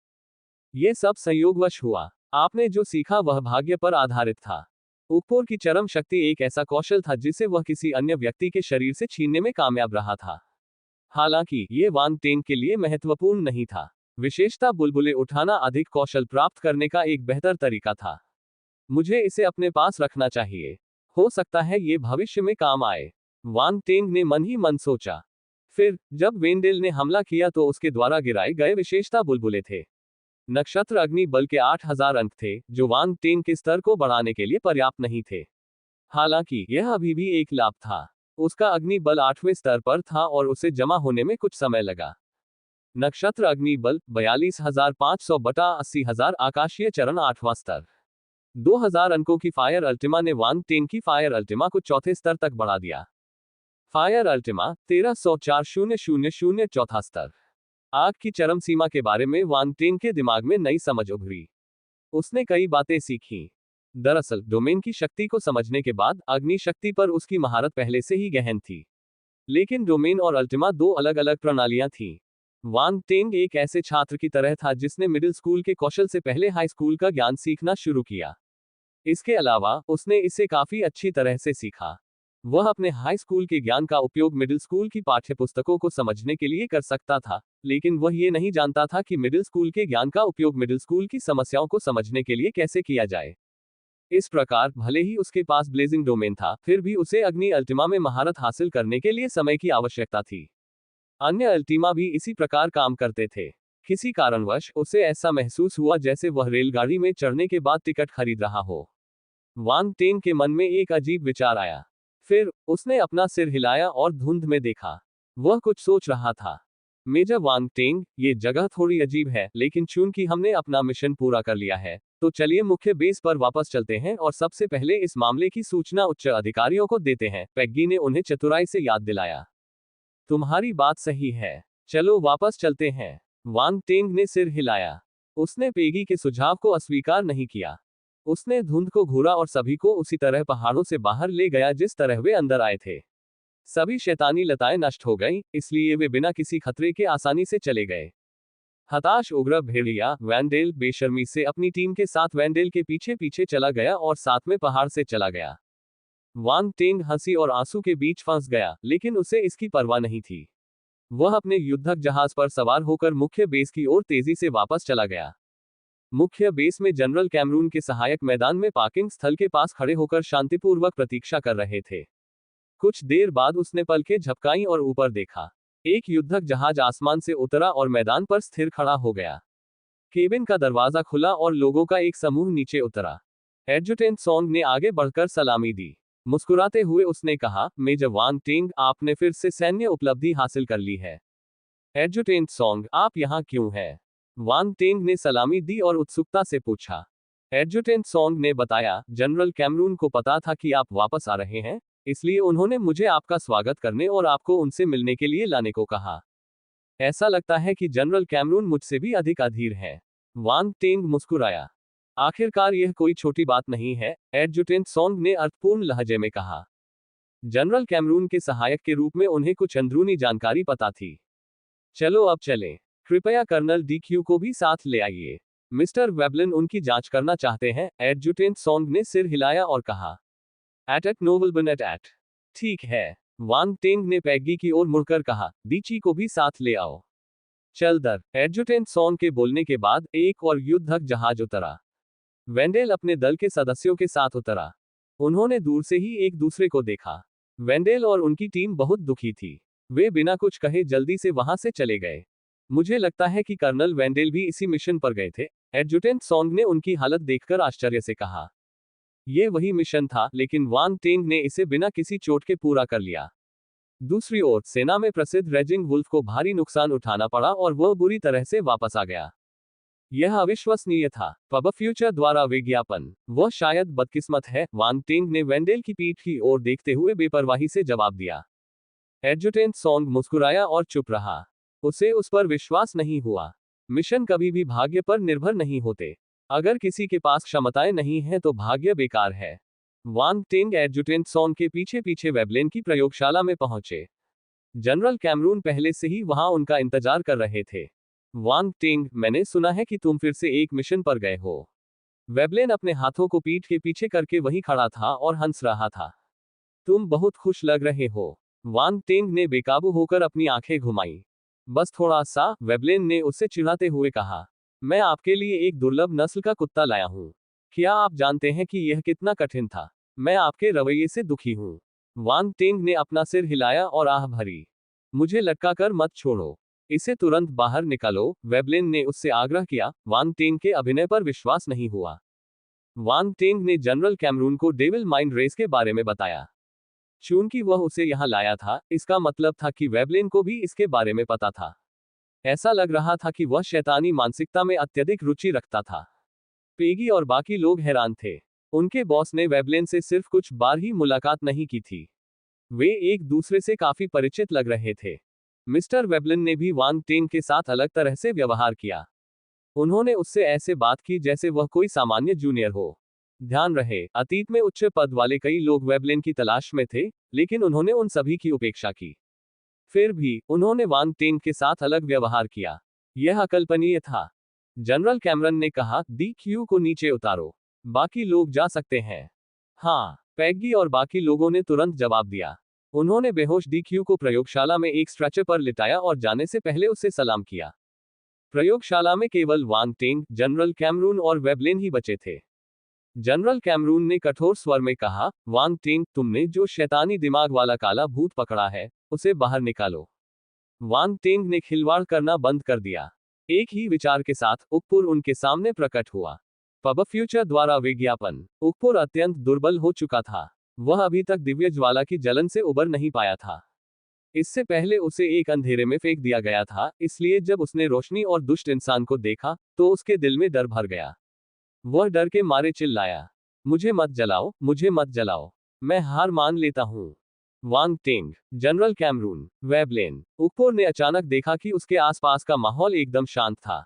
यह सब संयोगवश हुआ। आपने जो सीखा वह भाग्य पर आधारित था। ऊपर की चरम शक्ति एक ऐसा कौशल था जिसे वह किसी अन्य व्यक्ति के शरीर से छीनने में कामयाब रहा था। हालांकि ये वांग टेंग के लिए महत्वपूर्ण नहीं था। विशेषता बुलबुले उठाना अधिक कौशल प्राप्त करने का एक बेहतर तरीका था। मुझे इसे अपने पास रखना चाहिए। हो सकता है ये भविष्य में काम आए, वांग टेंग ने मन ही मन सोचा। फिर जब वेंडेल ने हमला किया तो उसके द्वारा गिराए गए विशेषता बुलबुले थे। नक्षत्र अग्नि बल के 8000 अंक थे, जो वांग टेंग के स्तर को बढ़ाने के लिए पर्याप्त नहीं थे। हालांकि यह अभी भी एक लाभ था। उसका अग्नि बल 8वें स्तर पर था और उसे जमा होने में कुछ समय लगा। नक्षत्र अग्नि बल 42500 बटा 80000 आकाशीय चरण 8वां स्तर। 2000 अंकों की फायर अल्टिमा ने वांग टेंग की फायर अल्टिमा को चौथे स्तर तक बढ़ा दिया। फायर अल्टिमा 1304,000 चौथा स्तर। आग की चरम सीमा के बारे में वांग टेंग के दिमाग में नई समझ उभरी। उसने कई बातें सीखी। दरअसल डोमेन की शक्ति को समझने के बाद अग्नि शक्ति पर उसकी महारत पहले से ही गहन थी। लेकिन डोमेन और अल्टिमा दो अलग अलग प्रणालियां थीं। वांग टेंग एक ऐसे छात्र की तरह था जिसने मिडिल स्कूल के कौशल से पहले हाई स्कूल का ज्ञान सीखना शुरू किया। इसके अलावा उसने इसे काफी अच्छी तरह से सीखा। वह अपने हाई स्कूल के ज्ञान का उपयोग मिडिल स्कूल की पाठ्यपुस्तकों को समझने के लिए कर सकता था, लेकिन वह ये नहीं जानता था कि मिडिल स्कूल के ज्ञान का उपयोग मिडिल स्कूल की समस्याओं को समझने के लिए कैसे किया जाए। इस प्रकार भले ही उसके पास ब्लेजिंग डोमेन था, फिर भी उसे अग्नि अल्टिमा में महारत हासिल करने के लिए समय की आवश्यकता थी। अन्य अल्टिमा भी इसी प्रकार काम करते थे। किसी कारणवश उसे ऐसा महसूस हुआ जैसे वह रेलगाड़ी में चढ़ने के बाद टिकट खरीद रहा हो। वांग टेंग के मन में एक अजीब विचार आया। फिर उसने अपना सिर हिलाया और धुंध में देखा। वह कुछ सोच रहा था। मेजर वांग टेंग, ये जगह थोड़ी अजीब है, लेकिन चूंकि हमने अपना मिशन पूरा कर लिया है, तो चलिए मुख्य बेस पर वापस चलते हैं और सबसे पहले इस मामले की सूचना उच्च अधिकारियों को देते हैं, पेग्गी ने उन्हें चतुराई से याद दिलाया। तुम्हारी बात सही है, चलो वापस चलते हैं। वांग टेंग ने सिर हिलाया। उसने पेगी के सुझाव को अस्वीकार नहीं किया। उसने धुंध को घूरा और सभी को उसी तरह पहाड़ों से बाहर ले गया जिस तरह वे अंदर आए थे। सभी शैतानी लताएं नष्ट हो गईं, इसलिए वे बिना किसी खतरे के आसानी से चले गए। हताश उग्र भेड़िया वैंडेल बेशर्मी से अपनी टीम के साथ वैंडेल के पीछे पीछे चला गया और साथ में पहाड़ से चला गया। वांग टेंग हंसी और आंसू के बीच फंस गया, लेकिन उसे इसकी परवाह नहीं थी। वह अपने युद्धक जहाज पर सवार होकर मुख्य बेस की ओर तेजी से वापस चला गया। मुख्य बेस में जनरल कैमरून के सहायक मैदान में पार्किंग स्थल के पास खड़े होकर शांतिपूर्वक प्रतीक्षा कर रहे थे। कुछ देर बाद उसने पलकें झपकाईं और ऊपर देखा। एक युद्धक जहाज आसमान से उतरा और मैदान पर स्थिर खड़ा हो गया। केबिन का दरवाजा खुला और लोगों का एक समूह नीचे उतरा। एडजुटेंट सोंग ने आगे बढ़कर सलामी दी। मुस्कुराते हुए उसने कहा, मेजर वांग टेंग, आपने फिर से सैन्य उपलब्धि हासिल कर ली है। एडजुटेंट सोंग, आप यहाँ क्यों हैं? वांग टेंग ने सलामी दी और उत्सुकता से पूछा। एडजुटेंट सोंग ने बताया, जनरल कैमरून को पता था कि आप वापस आ रहे हैं, इसलिए उन्होंने मुझे आपका स्वागत करने और आपको उनसे मिलने के लिए लाने को कहा। ऐसा लगता है कि जनरल कैमरून मुझसे भी अधिक अधीर है। वांग टेंग मुस्कुराया। आखिरकार यह कोई छोटी बात नहीं है, एडजुटेंट सोंग ने अर्थपूर्ण लहजे में कहा। जनरल कैमरून के सहायक के रूप में उन्हें कुछ अंदरूनी जानकारी पता थी। चलो अब चलें। कृपया कर्नल DQ को भी साथ ले आइए। मिस्टर वेबलिन उनकी जांच करना चाहते हैं। एडजुटेंट सोंग ने सिर हिलाया और कहा। एट नोबलबन एट। ठीक है। वांग टेंग ने पेग्गी की ओर मुड़कर कहा, डीची को भी साथ ले आओ। चल दर। एडजुटेंट सोंग के बोलने के बाद एक और युद्धक जहाज उतरा। वेंडेल अपने दल के सदस्यों के साथ उतरा। उन्होंने दूर से ही एक दूसरे को देखा। वेंडेल और उनकी टीम बहुत दुखी थी। वे बिना कुछ कहे जल्दी से वहां से चले गए। मुझे लगता है कि कर्नल वेंडेल भी इसी मिशन पर गए थे, एडजुटेंट सोंग ने उनकी हालत देखकर आश्चर्य से कहा। यह वही मिशन था, लेकिन वांग टेंग ने इसे बिना किसी चोट के पूरा कर लिया। दूसरी ओर सेना में प्रसिद्ध रेजिंग वुल्फ को भारी नुकसान उठाना पड़ा और वह बुरी तरह से वापस आ गया। यह अविश्वसनीय था। पब फ्यूचर द्वारा विज्ञापन। वह शायद बदकिस्मत है, वांग टेंग ने वेंडेल की पीठ की ओर देखते हुए बेपरवाही से जवाब दिया। एडजुटेंट सोंग मुस्कुराया और चुप रहा। उसे उस पर विश्वास नहीं हुआ। मिशन कभी भी भाग्य पर निर्भर नहीं होते। अगर किसी के पास क्षमताएं नहीं हैं तो भाग्य बेकार है। वांग टेंग एडजुटेंट सोंग के पीछे पीछे वेबलेन की प्रयोगशाला में पहुंचे। जनरल कैमरून पहले से ही वहां उनका इंतजार कर रहे थे। वांग टेंग, मैंने सुना है कि तुम फिर से एक मिशन पर गए हो। वेबलेन अपने हाथों को पीठ के पीछे करके वहीं खड़ा था और हंस रहा था। तुम बहुत खुश लग रहे हो। वांग टेंग ने बेकाबू होकर अपनी आंखें घुमाई। बस थोड़ा सा, वेबलेन ने उससे चिढ़ाते हुए कहा। मैं आपके लिए एक दुर्लभ नस्ल का कुत्ता लाया हूं। क्या आप जानते हैं कि यह कितना कठिन था? मैं आपके रवैये से दुखी हूं। वांग टेंग ने अपना सिर हिलाया और आह भरी। मुझे लटका कर मत छोड़ो। इसे तुरंत बाहर निकालो, वेबलेन ने उससे आग्रह किया। वांग टेंग के अभिनय पर विश्वास नहीं हुआ। वांग टेंग ने जनरल कैमरून को डेविल माइंड रेस के बारे में बताया। चूंकि वह उसे यहां लाया था, इसका मतलब था कि वेबलेन को भी इसके बारे में पता था। ऐसा लग रहा था कि वह शैतानी मानसिकता में अत्यधिक रुचि रखता था। पेगी और बाकी लोग हैरान थे। उनके बॉस ने वेबलेन से सिर्फ कुछ बार ही मुलाकात नहीं की थी। वे एक दूसरे से काफी परिचित लग रहे थे। मिस्टर वेबलिन ने भी वांग टेंग के साथ अलग तरह से व्यवहार किया। उन्होंने उससे ऐसे बात की जैसे वह कोई सामान्य जूनियर हो। ध्यान रहे, अतीत में उच्च पद वाले कई लोग वेबलिन की तलाश में थे, लेकिन उन्होंने उन सभी की उपेक्षा की। फिर भी उन्होंने वांग टेंग के साथ अलग व्यवहार किया। यह अकल्पनीय था। जनरल कैमरन ने कहा, दी क्यू को नीचे उतारो, बाकी लोग जा सकते हैं। हाँ, पैग्गी और बाकी लोगों ने तुरंत जवाब दिया। उन्होंने बेहोश डी क्यू को प्रयोगशाला में एक स्ट्रेचर पर लिटाया और जाने से पहले उससे सलाम किया। प्रयोगशाला में केवल वांग टेंग, जनरल कैमरून और वेबलेन ही बचे थे। जनरल कैमरून ने कठोर स्वर में कहा, वांग टेंग, तुमने जो शैतानी दिमाग वाला काला भूत पकड़ा है, उसे बाहर निकालो। वांग टेंग ने खिलवाड़ करना बंद कर दिया। एक ही विचार के साथ उकपुर उनके सामने प्रकट हुआ। पब फ्यूचर द्वारा विज्ञापन। उकपुर अत्यंत दुर्बल हो चुका था। वह अभी तक दिव्य ज्वाला की जलन से उबर नहीं पाया था। इससे पहले उसे एक अंधेरे में फेंक दिया गया था, इसलिए जब उसने रोशनी और दुष्ट इंसान को देखा तो उसके दिल में डर भर गया। वह डर के मारे चिल्लाया, मुझे मत जलाओ, मुझे मत जलाओ, मैं हार मान लेता हूँ। वांग टेंग, जनरल कैमरून, वेबलेन। उकपुर ने अचानक देखा कि उसके आसपास का माहौल एकदम शांत था।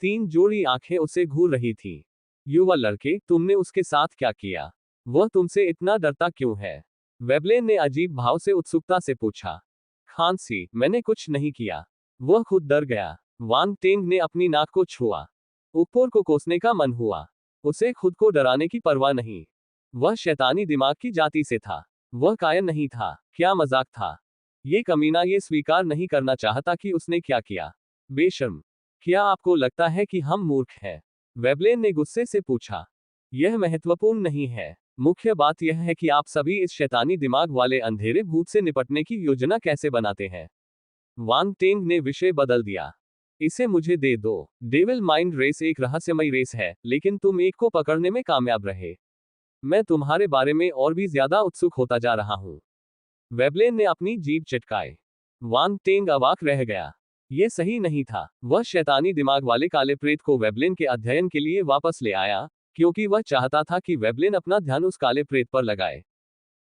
3 जोड़ी आंखें उसे घूर रही थी। युवा लड़के, तुमने उसके साथ क्या किया? वह तुमसे इतना डरता क्यों है? वेबलेन ने अजीब भाव से उत्सुकता से पूछा। खांसी, मैंने कुछ नहीं किया। वह खुद डर गया। वांग टेंग ने अपनी नाक को छुआ। उकपुर को कोसने का मन हुआ। उसे खुद को डराने की परवाह नहीं। वह शैतानी दिमाग की जाति से था। वह कायर नहीं था। क्या मजाक था? ये कमीना ये स्वीकार नहीं करना चाहता कि उसने क्या किया। बेशर्म, क्या आपको लगता है कि हम मूर्ख हैं? वेबलेन ने गुस्से से पूछा। यह महत्वपूर्ण नहीं है। मुख्य बात यह है कि आप सभी इस शैतानी दिमाग वाले अंधेरे भूत से निपटने की योजना कैसे बनाते हैं। वांग टेंग ने विषय बदल दिया। इसे मुझे दे दो। डेविल माइंड रेस एक रहस्यमयी रेस है, लेकिन तुम एक को पकड़ने में कामयाब रहे। मैं तुम्हारे बारे में और भी ज्यादा उत्सुक होता जा रहा हूं। वेबलेन ने अपनी जीभ चटकाए। वांग टेंग अवाक रह गया। यह सही नहीं था। वह शैतानी दिमाग वाले काले प्रेत को वेबलेन के अध्ययन के लिए वापस ले आया, क्योंकि वह चाहता था कि वेबलेन अपना ध्यान उस काले प्रेत पर लगाए।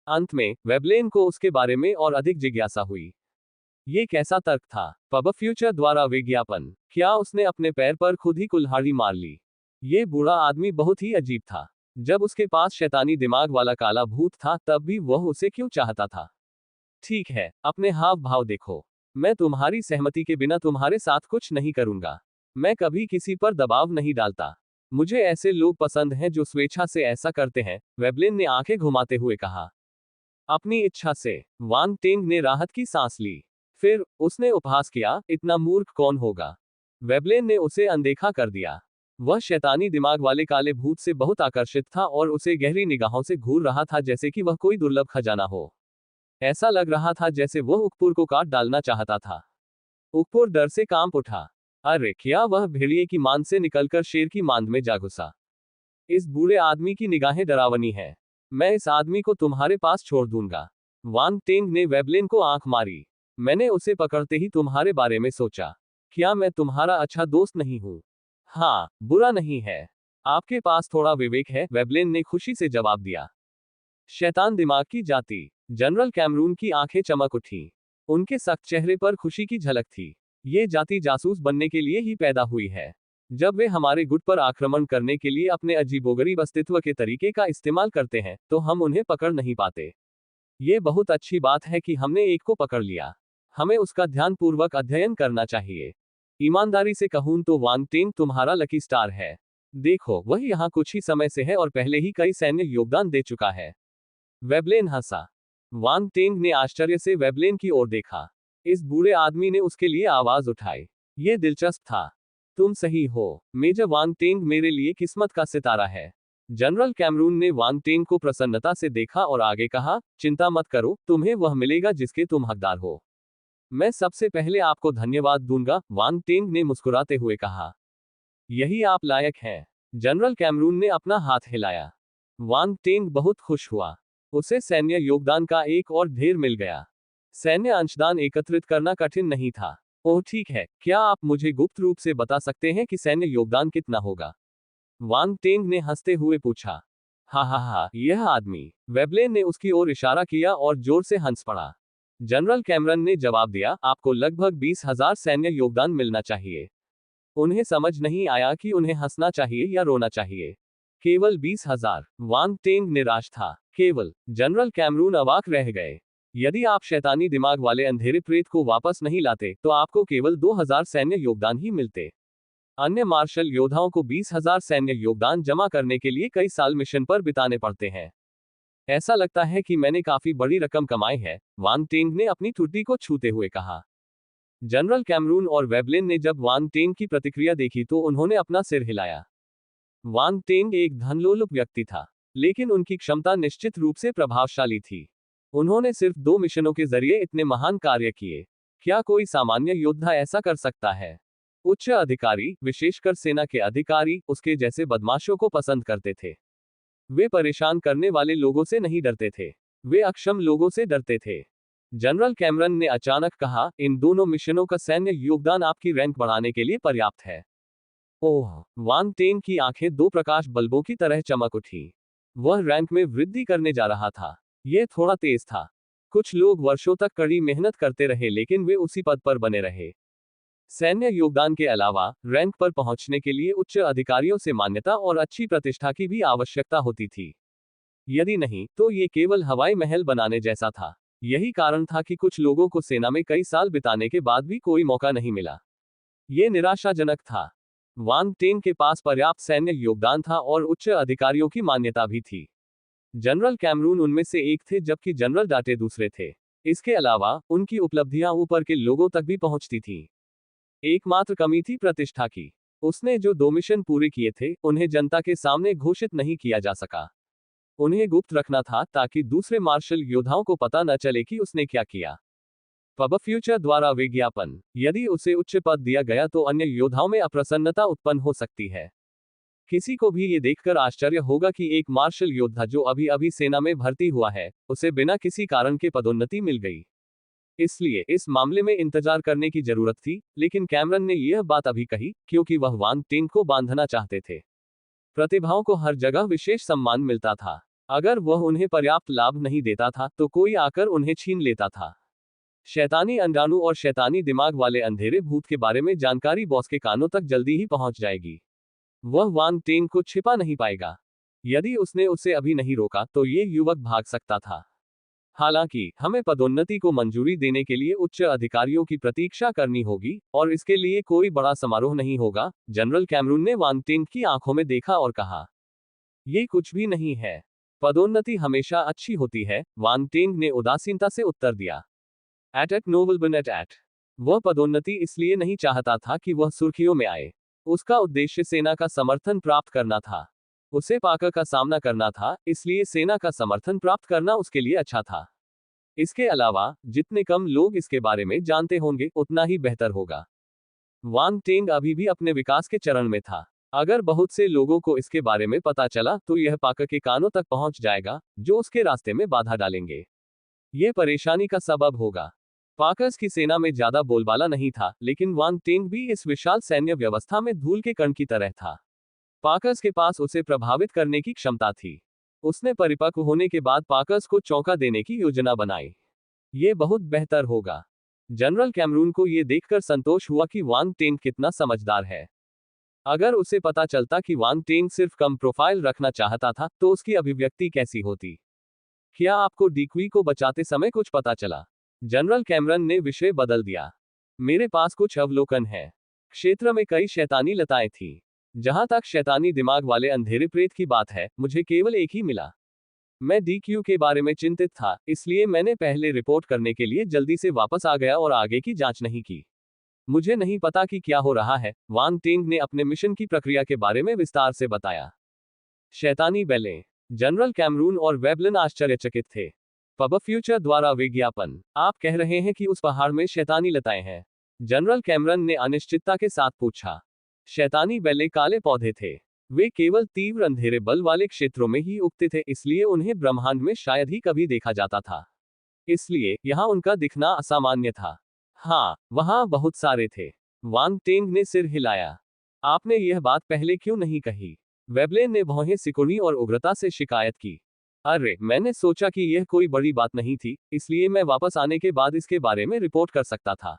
अंत में वेबलेन को उसके बारे में और अधिक जिज्ञासा हुई। ये कैसा तर्क था? पब फ्यूचर द्वारा विज्ञापन। क्या उसने अपने पैर पर खुद ही कुल्हाड़ी मार ली? ये बूढ़ा आदमी बहुत ही अजीब था। जब उसके पास शैतानी दिमाग वाला काला भूत था, तब भी वह उसे क्यों चाहता था? ठीक है, अपने हाव भाव देखो। मैं तुम्हारी सहमति के बिना तुम्हारे साथ कुछ नहीं करूंगा। मैं कभी किसी पर दबाव नहीं डालता। मुझे ऐसे लोग पसंद हैं जो स्वेच्छा से ऐसा करते हैं, वेबलिन ने आंखें घुमाते हुए कहा। अपनी इच्छा से। वांग टेंग ने राहत की सांस ली। फिर उसने उपहास किया, इतना मूर्ख कौन होगा? वेबलेन ने उसे अनदेखा कर दिया। वह शैतानी दिमाग वाले काले भूत से बहुत आकर्षित था और उसे गहरी निगाहों से घूर रहा था, जैसे कि वह कोई दुर्लभ खजाना हो। ऐसा लग रहा था जैसे वह उकपुर को काट डालना चाहता था। उकपुर डर से कांप उठा। अरे, क्या वह भेड़िए की मांद से निकलकर शेर की मांद में जा घुसा? इस बूढ़े आदमी की निगाहें डरावनी है। मैं इस आदमी को तुम्हारे पास छोड़ दूंगा। वांग टेंग ने वेबलेन को आंख मारी। मैंने उसे पकड़ते ही तुम्हारे बारे में सोचा। क्या मैं तुम्हारा अच्छा दोस्त नहीं हूं? हाँ, बुरा नहीं है। आपके पास थोड़ा विवेक है, वेबलेन ने खुशी से जवाब दिया। शैतान दिमाग की जाति। जनरल कैमरून की आंखें चमक उठी। उनके सख्त चेहरे पर खुशी की झलक थी। ये जाति जासूस बनने के लिए ही पैदा हुई है। जब वे हमारे गुट पर आक्रमण करने के लिए अपने अजीबोगरीब अस्तित्व के तरीके का इस्तेमाल करते हैं, तो हम उन्हें पकड़ नहीं पाते। ये बहुत अच्छी बात है कि हमने एक को पकड़ लिया। हमें उसका ध्यानपूर्वक अध्ययन करना चाहिए। ईमानदारी से कहूं तो वांग टेंग तुम्हारा लकी स्टार है। देखो, वह यहाँ कुछ ही समय से है और पहले ही कई सैन्य योगदान दे चुका है। वेबलेन हंसा। वांग टेंग ने आश्चर्य से वेबलेन की ओर देखा। इस बूढ़े आदमी ने उसके लिए आवाज उठाई। ये दिलचस्प था। तुम सही हो, मेजर वांग टेंग मेरे लिए किस्मत का सितारा है। जनरल कैमरून ने वांग टेंग को प्रसन्नता से देखा और आगे कहा, चिंता मत करो, तुम्हें वह मिलेगा जिसके तुम हकदार हो। मैं सबसे पहले आपको धन्यवाद दूंगा, वांग टेंग ने मुस्कुराते हुए कहा। यही आप लायक हैं। जनरल कैमरून ने अपना हाथ हिलाया। वांग टेंग बहुत खुश हुआ। उसे सैन्य योगदान का एक और ढेर मिल गया। सैन्य अंशदान एकत्रित करना कठिन नहीं था। ओह ठीक है, क्या आप मुझे गुप्त रूप से बता सकते हैं कि सैन्य योगदान कितना होगा? वांग टेंग ने हंसते हुए पूछा। हा, यह आदमी। वेबलेन ने उसकी ओर इशारा किया और जोर से हंस पड़ा। जनरल कैमरन ने जवाब दिया, आपको लगभग 20,000 सैन्य योगदान मिलना चाहिए। उन्हें समझ नहीं आया कि उन्हें हंसना चाहिए या रोना चाहिए। केवल 20,000। वांग टेंग निराश था। केवल। जनरल कैमरून अवाक रह गए। यदि आप शैतानी दिमाग वाले अंधेरे प्रेत को वापस नहीं लाते तो आपको केवल 2000 सैन्य योगदान ही मिलते। अन्य मार्शल योद्धाओं को 20,000 सैन्य योगदान जमा करने के लिए कई साल मिशन पर बिताने पड़ते हैं। ऐसा लगता है कि मैंने काफी बड़ी रकम कमाई है, वांग टेंग ने अपनी ठुड्डी को छूते हुए कहा। जनरल कैमरून और वेबलिन ने जब वांग टेंग की प्रतिक्रिया देखी तो उन्होंने अपना सिर हिलाया। वांग टेंग एक धनलोलुप व्यक्ति था, लेकिन उनकी क्षमता निश्चित रूप से प्रभावशाली थी। उन्होंने सिर्फ 2 मिशनों के जरिए इतने महान कार्य किए। क्या कोई सामान्य योद्धा ऐसा कर सकता है? उच्च अधिकारी, विशेषकर सेना के अधिकारी, उसके जैसे बदमाशों को पसंद करते थे। वे परेशान करने वाले लोगों से नहीं डरते थे, वे अक्षम लोगों से डरते थे। जनरल कैमरन ने अचानक कहा, इन दोनों मिशनों का सैन्य योगदान आपकी रैंक बढ़ाने के लिए पर्याप्त है। ओह! वांग टेन की आंखें 2 प्रकाश बल्बों की तरह चमक उठी। वह रैंक में वृद्धि करने जा रहा था। यह थोड़ा तेज था। कुछ लोग वर्षों तक कड़ी मेहनत करते रहे लेकिन वे उसी पद पर बने रहे। सैन्य योगदान के अलावा रैंक पर पहुंचने के लिए उच्च अधिकारियों से मान्यता और अच्छी प्रतिष्ठा की भी आवश्यकता होती थी। यदि नहीं, तो ये केवल हवाई महल बनाने जैसा था। यही कारण था कि कुछ लोगों को सेना में कई साल बिताने के बाद भी कोई मौका नहीं मिला। ये निराशाजनक था। वांग टेन के पास पर्याप्त सैन्य योगदान था और उच्च अधिकारियों की मान्यता भी थी। जनरल कैमरून उनमें से एक थे जबकि जनरल डाटे दूसरे थे। इसके अलावा उनकी उपलब्धियां ऊपर के लोगों तक भी पहुंचती थीं। एकमात्र कमी थी प्रतिष्ठा की। उसने जो 2 मिशन पूरे किए थे, उन्हें जनता के सामने घोषित नहीं किया जा सका। उन्हें गुप्त रखना था ताकि दूसरे मार्शल योद्धाओं को पता न चले कि उसने क्या किया। पब फ्यूचर द्वारा विज्ञापन। यदि उसे उच्च पद दिया गया तो अन्य योद्धाओं में अप्रसन्नता उत्पन्न हो सकती है। किसी को भी ये देखकर आश्चर्य होगा कि एक मार्शल योद्धा जो अभी अभी सेना में भर्ती हुआ है, उसे बिना किसी कारण के पदोन्नति मिल गई। इसलिए इस मामले में इंतजार करने की जरूरत थी, लेकिन कैमरन ने यह बात अभी कही क्योंकि वह वांग टेन को बांधना चाहते थे। प्रतिभाओं को हर जगह विशेष सम्मान मिलता था। अगर वह उन्हें पर्याप्त लाभ नहीं देता था तो कोई आकर उन्हें छीन लेता था। शैतानी अंडाणु और शैतानी दिमाग वाले अंधेरे भूत के बारे में जानकारी बॉस के कानों तक जल्दी ही पहुंच जाएगी। वह वांग टेन को छिपा नहीं पाएगा। यदि उसने उसे अभी नहीं रोका तो ये युवक भाग सकता था। हालांकि हमें पदोन्नति को मंजूरी देने के लिए उच्च अधिकारियों की प्रतीक्षा करनी होगी और इसके लिए कोई बड़ा समारोह नहीं होगा। जनरल कैमरून ने वांग टेन की आंखों में देखा और कहा, यह कुछ भी नहीं है। पदोन्नति हमेशा अच्छी होती है, वांग टेन ने उदासीनता से उत्तर दिया। एट नोबल एट। वह पदोन्नति इसलिए नहीं चाहता था कि वह सुर्खियों में आए। उसका उद्देश्य सेना का समर्थन प्राप्त करना था। उसे पाकर का सामना करना था, इसलिए सेना का समर्थन प्राप्त करना उसके लिए अच्छा था। इसके अलावा जितने कम लोग इसके बारे में जानते होंगे उतना ही बेहतर होगा। वांग टेंग अभी भी अपने विकास के चरण में था। अगर बहुत से लोगों को इसके बारे में पता चला तो यह पाकर के कानों तक पहुंच जाएगा, जो उसके रास्ते में बाधा डालेंगे। यह परेशानी का सबब होगा। पाकर्स की सेना में ज्यादा बोलबाला नहीं था, लेकिन वांग टेंग भी इस विशाल सैन्य व्यवस्था में धूल के कण की तरह था। पाकर्स के पास उसे प्रभावित करने की क्षमता थी। उसने परिपक्व होने के बाद पाकर्स को चौंका देने की योजना बनाई। ये बहुत बेहतर होगा। जनरल कैमरून को यह देखकर संतोष हुआ कि वांग टेंग कितना समझदार है। अगर उसे पता चलता कि वांग टेंग सिर्फ कम प्रोफाइल रखना चाहता था तो उसकी अभिव्यक्ति कैसी होती। क्या आपको डिक्वी को बचाते समय कुछ पता चला? जनरल कैमरन ने विषय बदल दिया। मेरे पास कुछ अवलोकन है। क्षेत्र में कई शैतानी लताएं थी। जहां तक शैतानी दिमाग वाले अंधेरे प्रेत की बात है, मुझे केवल एक ही मिला। मैं डीक्यू के बारे में चिंतित था, इसलिए मैंने पहले रिपोर्ट करने के लिए जल्दी से वापस आ गया और आगे की जांच नहीं की। मुझे नहीं पता कि क्या हो रहा है। वांग टेंग ने अपने मिशन की प्रक्रिया के बारे में विस्तार से बताया। शैतानी बैलें। जनरल कैमरून और वेबलिन आश्चर्यचकित थे। पब फ्यूचर द्वारा विज्ञापन। आप कह रहे हैं कि उस पहाड़ में शैतानी लताएं हैं? जनरल कैमरन ने अनिश्चितता के साथ पूछा। शैतानी बैले काले पौधे थे। वे केवल तीव्र अंधेरे बल वाले क्षेत्रों में ही उगते थे, इसलिए उन्हें ब्रह्मांड में शायद ही कभी देखा जाता था। इसलिए यहां उनका दिखना असामान्य था। हाँ, वहां बहुत सारे थे। वांग टेंग ने सिर हिलाया। आपने यह बात पहले क्यों नहीं कही? वेबलेन ने भौहें सिकुड़ी और उग्रता से शिकायत की। अरे, मैंने सोचा कि यह कोई बड़ी बात नहीं थी, इसलिए मैं वापस आने के बाद इसके बारे में रिपोर्ट कर सकता था।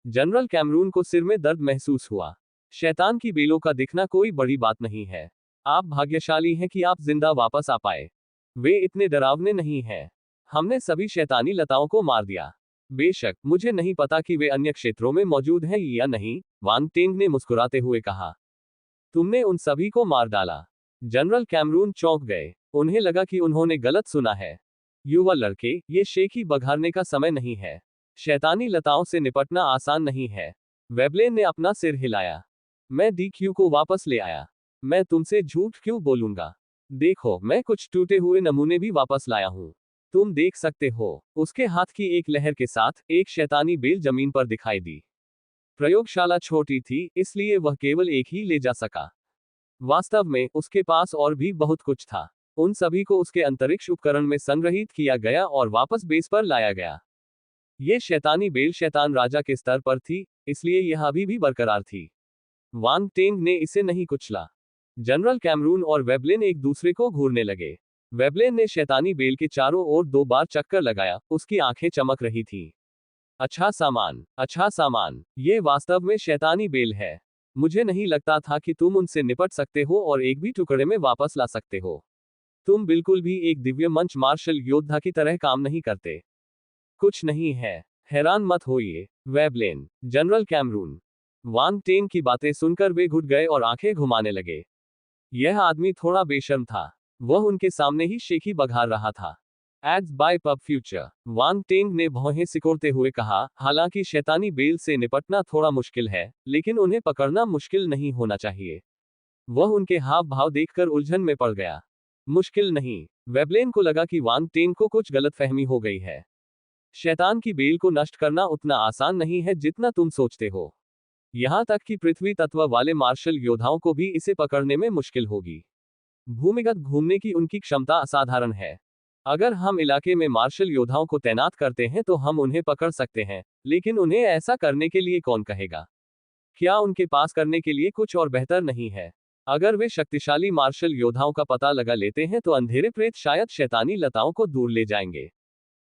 जनरल कैमरून को सिर में दर्द महसूस हुआ। शैतान की बेलों का दिखना कोई बड़ी बात नहीं है। आप भाग्यशाली हैं कि आप जिंदा वापस आ पाए। वे इतने डरावने नहीं हैं। हमने सभी शैतानी लताओं को मार दिया। बेशक, मुझे नहीं पता कि वे अन्य क्षेत्रों में मौजूद हैं या नहीं, वांग टेंग ने मुस्कुराते हुए कहा। तुमने उन सभी को मार डाला। जनरल कैमरून चौंक गए। उन्हें लगा कि उन्होंने गलत सुना है। युवा लड़के, ये शेखी बघारने का समय नहीं है। शैतानी लताओं से निपटना आसान नहीं है। वेबलेन ने अपना सिर हिलाया। मैं डीक्यू को वापस ले आया। मैं तुमसे झूठ क्यों बोलूंगा? देखो, मैं कुछ टूटे हुए नमूने भी वापस लाया हूं। तुम देख सकते हो। उसके हाथ की एक लहर के साथ एक शैतानी बेल जमीन पर दिखाई दी। प्रयोगशाला छोटी थी, इसलिए वह केवल एक ही ले जा सका। वास्तव में उसके पास और भी बहुत कुछ था। उन सभी को उसके अंतरिक्ष उपकरण में संग्रहित किया गया और वापस बेस पर लाया गया। ये शैतानी बेल शैतान राजा के स्तर पर थी, इसलिए यह अभी भी बरकरार थी। वांग टेंग ने इसे नहीं कुचला। जनरल कैमरून और वेबलेन एक दूसरे को घूरने लगे। वेबलेन ने शैतानी बेल के चारों ओर 2 बार चक्कर लगाया, उसकी आंखें चमक रही थीं। अच्छा सामान, अच्छा सामान, ये वास्तव में शैतानी बेल है। मुझे नहीं लगता था कि तुम उनसे निपट सकते हो और एक भी टुकड़े में वापस ला सकते हो। तुम बिल्कुल भी एक दिव्य मंच मार्शल योद्धा की तरह काम नहीं करते। कुछ नहीं है। हैरान मत होइए, वेबलेन, जनरल कैमरून। वांग टेंग की बातें सुनकर वे घुट गए और आंखें घुमाने लगे। यह आदमी थोड़ा बेशर्म था। वह उनके सामने ही शेखी बघार रहा था। Ads by PubFuture, Wang Teng ने भौहें सिकोड़ते हुए कहा, हालांकि शैतानी बेल से निपटना थोड़ा मुश्किल है, लेकिन उन्हें पकड़ना मुश्किल नहीं होना चाहिए। वह उनके हाव भाव देखकर उलझन में पड़ गया। मुश्किल नहीं। वेबलेन को लगा कि वांग टेंग को कुछ गलतफहमी हो गई है। शैतान की बेल को नष्ट करना उतना आसान नहीं है जितना तुम सोचते हो। यहां तक कि पृथ्वी तत्व वाले मार्शल योद्धाओं को भी इसे पकड़ने में मुश्किल होगी। भूमिगत घूमने की उनकी क्षमता असाधारण है। अगर हम इलाके में मार्शल योद्धाओं को तैनात करते हैं तो हम उन्हें पकड़ सकते हैं, लेकिन उन्हें ऐसा करने के लिए कौन कहेगा? क्या उनके पास करने के लिए कुछ और बेहतर नहीं है? अगर वे शक्तिशाली मार्शल योद्धाओं का पता लगा लेते हैं तो अंधेरे प्रेत शायद शैतानी लताओं को दूर ले जाएंगे।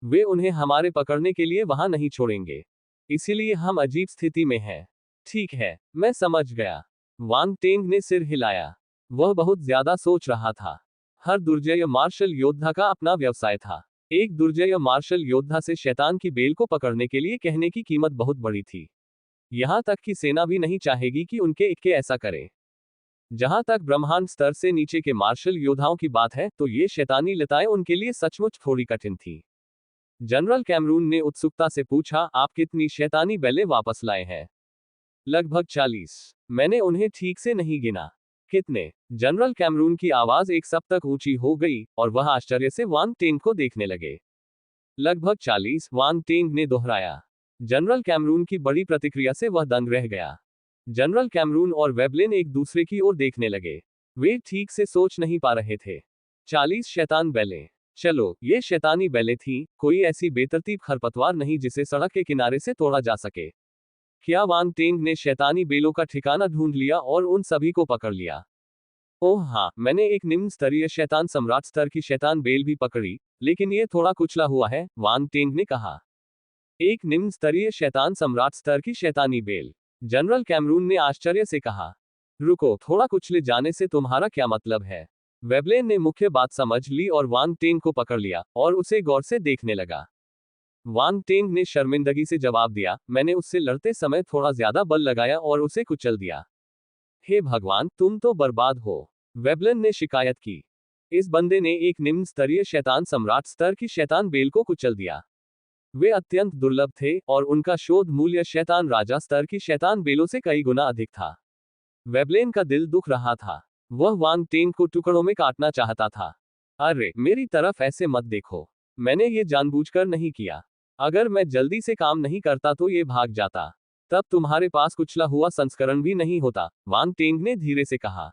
वे उन्हें हमारे पकड़ने के लिए वहां नहीं छोड़ेंगे। इसीलिए हम अजीब स्थिति में हैं। ठीक है, मैं समझ गया। वांग टेंग ने सिर हिलाया। वह बहुत ज्यादा सोच रहा था। हर दुर्जय मार्शल योद्धा का अपना व्यवसाय था। एक दुर्जय मार्शल योद्धा से शैतान की बेल को पकड़ने के लिए कहने की कीमत बहुत बड़ी थी। यहां तक कि सेना भी नहीं चाहेगी कि उनके इक्के ऐसा करें। जहां तक ब्रह्मांड स्तर से नीचे के मार्शल योद्धाओं की बात है, तो ये शैतानी लताएं उनके लिए सचमुच थोड़ी कठिन थी। जनरल कैमरून ने उत्सुकता से पूछा, आप कितनी शैतानी बेलें वापस लाए हैं? लगभग 40। मैंने उन्हें ठीक से नहीं गिना। कितने? जनरल कैमरून की आवाज एक सब तक ऊंची हो गई और वह आश्चर्य से वांग टेंग को देखने लगे। लगभग 40, वांग टेंग ने दोहराया। जनरल कैमरून की बड़ी प्रतिक्रिया से वह दंग रह गया। जनरल कैमरून और वेबलेन एक दूसरे की ओर देखने लगे। वे ठीक से सोच नहीं पा रहे थे। 40 शैतान बेलें। चलो, ये शैतानी बेलें थीं, कोई ऐसी बेतरतीब खरपतवार नहीं जिसे सड़क के किनारे से तोड़ा जा सके। क्या वांग टेंग ने शैतानी बेलों का ठिकाना ढूंढ लिया और उन सभी को पकड़ लिया? ओह हाँ, मैंने एक निम्न स्तरीय शैतान सम्राट स्तर की शैतान बेल भी पकड़ी, लेकिन ये थोड़ा कुचला हुआ है, वांग टेंग ने कहा। एक निम्न स्तरीय शैतान सम्राट स्तर की शैतानी बेल? जनरल कैमरून ने आश्चर्य से कहा। रुको, थोड़ा कुचले जाने से तुम्हारा क्या मतलब है? वेबलेन ने मुख्य बात समझ ली और वांग टेंग को पकड़ लिया और उसे गौर से देखने लगा। वांग टेंग ने शर्मिंदगी से जवाब दिया, मैंने उससे लड़ते समय थोड़ा ज्यादा बल लगाया और उसे कुचल दिया। हे भगवान, तुम तो बर्बाद हो, वेबलेन ने शिकायत की। इस बंदे ने एक निम्न स्तरीय शैतान सम्राट स्तर की शैतान बेल को कुचल दिया। वे अत्यंत दुर्लभ थे और उनका शोध मूल्य शैतान राजा स्तर की शैतान बेलों से कई गुना अधिक था। वेबलेन का दिल दुख रहा था। वह वांग टेंग को टुकड़ों में काटना चाहता था। अरे, मेरी तरफ ऐसे मत देखो। मैंने ये जानबूझकर नहीं किया। अगर मैं जल्दी से काम नहीं करता तो ये भाग जाता। तब तुम्हारे पास कुचला हुआ संस्करण भी नहीं होता, वांग टेंग ने धीरे से कहा।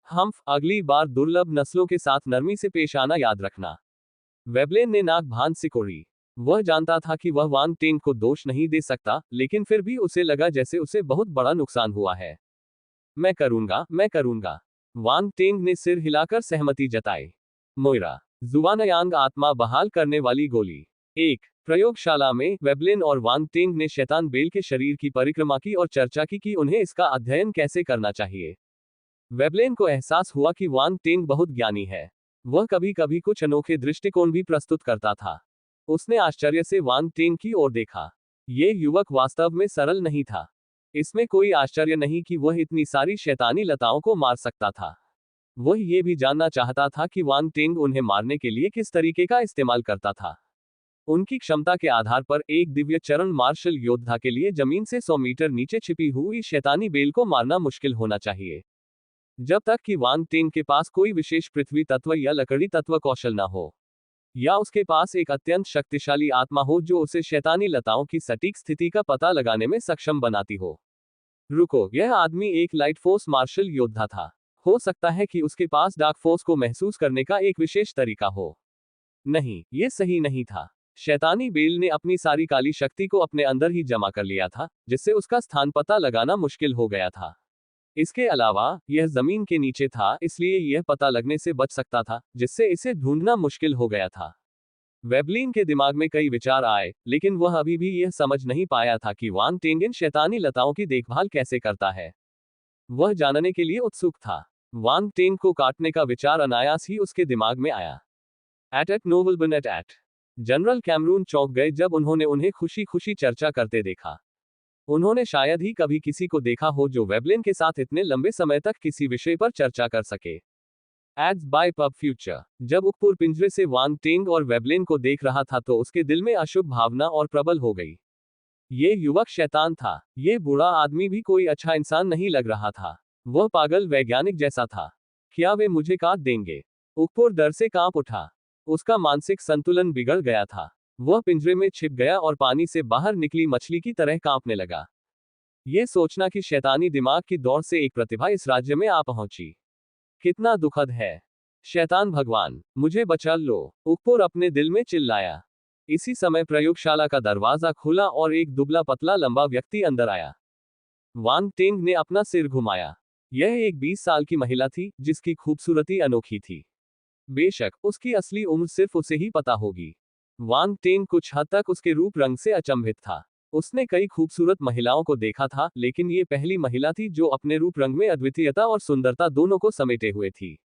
हम्फ, अगली बार दुर्लभ नस्लों के साथ नरमी से पेश आना याद रखना। वेबलेन ने नाक भांज सिकोड़ी। वह जानता था कि वह वांग टेंग को दोष नहीं दे सकता, लेकिन फिर भी उसे लगा जैसे उसे बहुत बड़ा नुकसान हुआ है। मैं करूंगा, मैं करूंगा। वांग टेंग ने सिर हिलाकर सहमति जताई। मोइरा, जुवानयांग आत्मा बहाल करने वाली गोली। एक प्रयोगशाला में वेबलेन और वांग टेंग ने शैतान बेल के शरीर की परिक्रमा की और चर्चा की कि उन्हें इसका अध्ययन कैसे करना चाहिए। वेबलेन को एहसास हुआ कि वांग टेंग बहुत ज्ञानी है। वह कभी कभी कुछ अनोखे दृष्टिकोण भी प्रस्तुत करता था। उसने आश्चर्य से वांग टेंग की ओर देखा। ये युवक वास्तव में सरल नहीं था। इसमें कोई आश्चर्य नहीं कि वह इतनी सारी शैतानी लताओं को मार सकता था। वह ये भी जानना चाहता था कि वांग टेंग उन्हें मारने के लिए किस तरीके का इस्तेमाल करता था। उनकी क्षमता के आधार पर एक दिव्य चरण मार्शल योद्धा के लिए जमीन से 100 मीटर नीचे छिपी हुई शैतानी बेल को मारना मुश्किल होना चाहिए। जब तक कि वांग टेंग के पास कोई विशेष पृथ्वी तत्व या लकड़ी तत्व कौशल न हो, या उसके पास एक अत्यंत शक्तिशाली आत्मा हो जो उसे शैतानी लताओं की सटीक स्थिति का पता लगाने में सक्षम बनाती हो। रुको, यह आदमी एक लाइट फोर्स मार्शल योद्धा था। हो सकता है कि उसके पास डार्क फोर्स को महसूस करने का एक विशेष तरीका हो। नहीं, ये सही नहीं था। शैतानी बेल ने अपनी सारी काली शक्ति को अपने अंदर ही जमा कर लिया था, जिससे उसका स्थान पता लगाना मुश्किल हो गया था। इसके अलावा, यह जमीन के नीचे था, इसलिए यह पता लगने से बच सकता था, जिससे इसे ढूंढना मुश्किल हो गया था। वेबलिन के दिमाग में कई विचार आए, लेकिन वह अभी भी यह समझ नहीं पाया था कि वांग टेंग इन शैतानी लताओं की देखभाल कैसे करता है। वह जानने के लिए उत्सुक था। वांग टेंग को काटने का विचार अनायास ही उसके दिमाग में आया। एट नोबलबन एट जनरल कैमरून चौंक गए जब उन्होंने उन्हें खुशी खुशी चर्चा करते देखा। उन्होंने शायद ही कभी किसी को देखा हो जो वेबलिन के साथ इतने लंबे समय तक किसी विषय पर चर्चा कर सके। Ads by PubFuture. जब उकपुर पिंजरे से वांग टेंग और वेबलिन को देख रहा था तो उसके दिल में अशुभ भावना और प्रबल हो गई। ये युवक शैतान था। ये बूढ़ा आदमी भी कोई अच्छा इंसान नहीं लग रहा था। वह पागल वैज्ञानिक जैसा था। क्या वे मुझे काट देंगे? उकपुर डर से कांप उठा। उसका मानसिक संतुलन बिगड़ गया था। वह पिंजरे में छिप गया और पानी से बाहर निकली मछली की तरह कांपने लगा। यह सोचना कि शैतानी दिमाग की दौड़ से एक प्रतिभा इस राज्य में आ पहुंची, कितना दुखद है। शैतान भगवान, मुझे बचा लो, उकपुर अपने दिल में चिल्लाया। इसी समय प्रयोगशाला का दरवाजा खुला और एक दुबला पतला लंबा व्यक्ति अंदर आया। वांग टेंग ने अपना सिर घुमाया। यह एक 20 साल की महिला थी, जिसकी खूबसूरती अनोखी थी। बेशक, उसकी असली उम्र सिर्फ उसे ही पता होगी। वांग टेंग कुछ हद तक उसके रूप रंग से अचंभित था। उसने कई खूबसूरत महिलाओं को देखा था, लेकिन ये पहली महिला थी जो अपने रूप रंग में अद्वितीयता और सुंदरता दोनों को समेटे हुए थी।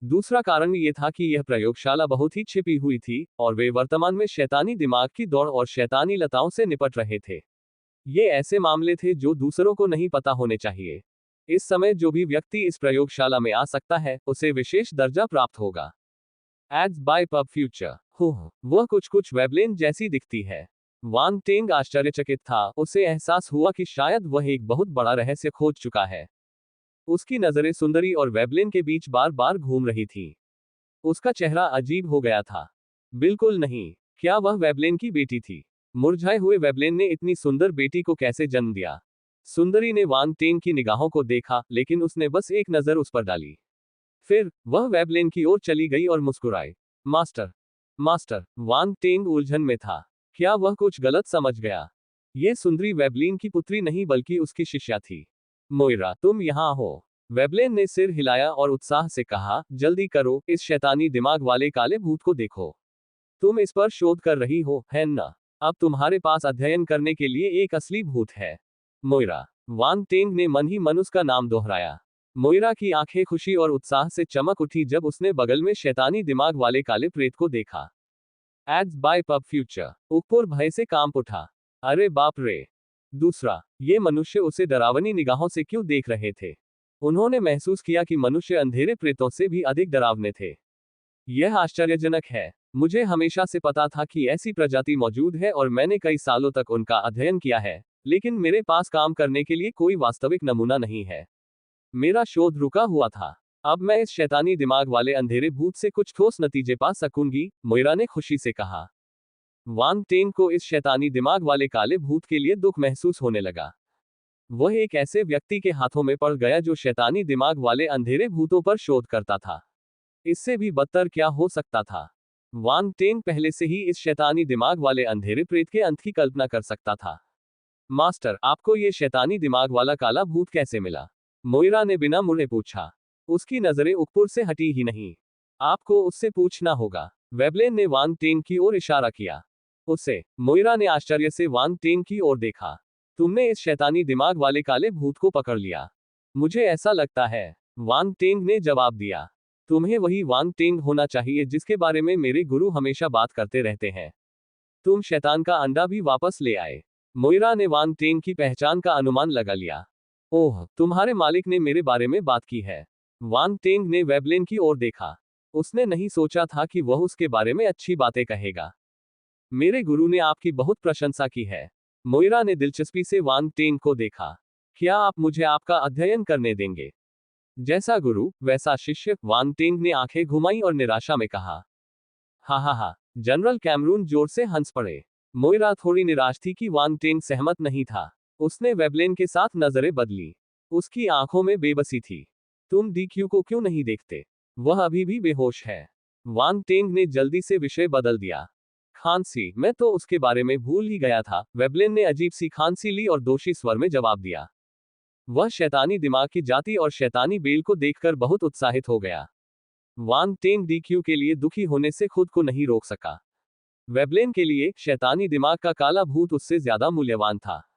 दूसरा कारण ये था कि यह प्रयोगशाला बहुत ही छिपी हुई थी, और वे वर्तमान में शैतानी दिमाग की दौड़ और शैतानी लताओं से निपट रहे थे। ये ऐसे मामले थे जो दूसरों को नहीं पता होने चाहिए। इस समय जो भी व्यक्ति इस प्रयोगशाला में आ सकता है, उसे विशेष दर्जा प्राप्त होगा। Ads by PubFuture. वह कुछ वेबलिन जैसी दिखती है। वांग टेंग आश्चर्यचकित था। उसे एहसास हुआ कि शायद वह एक बहुत बड़ा रहस्य खोज चुका है। उसकी नजरें सुंदरी और वेबलिन के बीच बार बार घूम रही थी। उसका चेहरा अजीब हो गया था। बिल्कुल नहीं। क्या वह वेबलिन की बेटी थी? मुरझाए हुए वेबलिन ने इतनी सुंदर बेटी को कैसे जन्म दिया? सुंदरी ने वांग टेंग की निगाहों को देखा, लेकिन उसने बस एक नजर उस पर डाली। फिर वह वेबलिन की ओर चली गई और मुस्कुराई। Master, master. वांग टेंग उलझन में था। क्या वह कुछ गलत समझ गया? यह सुंदरी वेबलिन की पुत्री नहीं बल्कि उसकी शिष्या थी। मोइरा, तुम यहाँ हो। वेबलिन ने सिर हिलाया और उत्साह से कहा, जल्दी करो, इस शैतानी दिमाग वाले काले भूत को देखो। तुम इस पर शोध कर रही हो, है ना? अब तुम्हारे पास अध्ययन करने के लिए एक असली भूत है। मोइरा। वांग टेंग ने मन ही मन उसका नाम दोहराया। मोइरा की आंखें खुशी और उत्साह से चमक उठी जब उसने बगल में शैतानी दिमाग वाले काले प्रेत को देखा। Ads by PubFuture. उकपुर भय से कांप उठा। अरे बाप रे! दूसरा, ये मनुष्य उसे डरावनी निगाहों से क्यों देख रहे थे? उन्होंने महसूस किया कि मनुष्य अंधेरे प्रेतों से भी अधिक डरावने थे। यह आश्चर्यजनक है। मुझे हमेशा से पता था कि ऐसी प्रजाति मौजूद है और मैंने कई सालों तक उनका अध्ययन किया है, लेकिन मेरे पास काम करने के लिए कोई वास्तविक नमूना नहीं है। मेरा शोध रुका हुआ था। अब मैं इस शैतानी दिमाग वाले अंधेरे भूत से कुछ ठोस नतीजे पा सकूंगी, मोइरा ने खुशी से कहा। वांग टेंग को इस शैतानी दिमाग वाले काले भूत के लिए दुख महसूस होने लगा। वह एक ऐसे व्यक्ति के हाथों में पड़ गया जो शैतानी दिमाग वाले अंधेरे भूतों पर शोध करता था। इससे भी बदतर क्या हो सकता था? वांग टेंग पहले से ही इस शैतानी दिमाग वाले अंधेरे प्रेत के अंत की कल्पना कर सकता था। मास्टर, आपको ये शैतानी दिमाग वाला काला भूत कैसे मिला? मोइरा ने बिना मुड़े पूछा। उसकी नजरें उकपुर से हटी ही नहीं। आपको उससे पूछना होगा। वेबलिन ने वांग टेंग की ओर इशारा किया। उससे। मोइरा ने आश्चर्य से वांग टेंग की ओर देखा। तुमने इस शैतानी दिमाग वाले काले भूत को पकड़ लिया? मुझे ऐसा लगता है, वांग टेंग ने जवाब दिया। तुम्हें वही वांग टेंग होना चाहिए जिसके बारे में मेरे गुरु हमेशा बात करते रहते हैं। तुम शैतान का अंडा भी वापस ले आए। मोइरा ने वांग टेंग की पहचान का अनुमान लगा लिया। ओह, तुम्हारे मालिक ने मेरे बारे में बात की है। वांग टेंग ने वेबलेन की ओर देखा। उसने नहीं सोचा था कि वह उसके बारे में अच्छी बातें कहेगा। मेरे गुरु ने आपकी बहुत प्रशंसा की है। मोइरा ने दिलचस्पी से वांग टेंग को देखा। क्या आप मुझे आपका अध्ययन करने देंगे? जैसा गुरु वैसा शिष्य, वांग टेंग ने आंखें घुमाई और निराशा में कहा। हा हा हा। जनरल कैमरून जोर से हंस पड़े। मोइरा थोड़ी निराश थी कि वांग टेंग सहमत नहीं था। उसने वेबलेन के साथ नजरें बदली। उसकी आंखों में बेबसी थी। तुम डीक्यू को क्यों नहीं देखते? वह अभी भी बेहोश है। वांग टेंग ने जल्दी से विषय बदल दिया। खांसी, मैं तो उसके बारे में भूल ही गया था। वेबलेन ने अजीब सी खांसी ली और दोषी स्वर में जवाब दिया। वह शैतानी दिमाग की जाति और शैतानी बेल को देखकर बहुत उत्साहित हो गया। वांग टेंग डीक्यू के लिए दुखी होने से खुद को नहीं रोक सका। वेबलेन के लिए शैतानी दिमाग का काला भूत उससे ज्यादा मूल्यवान था।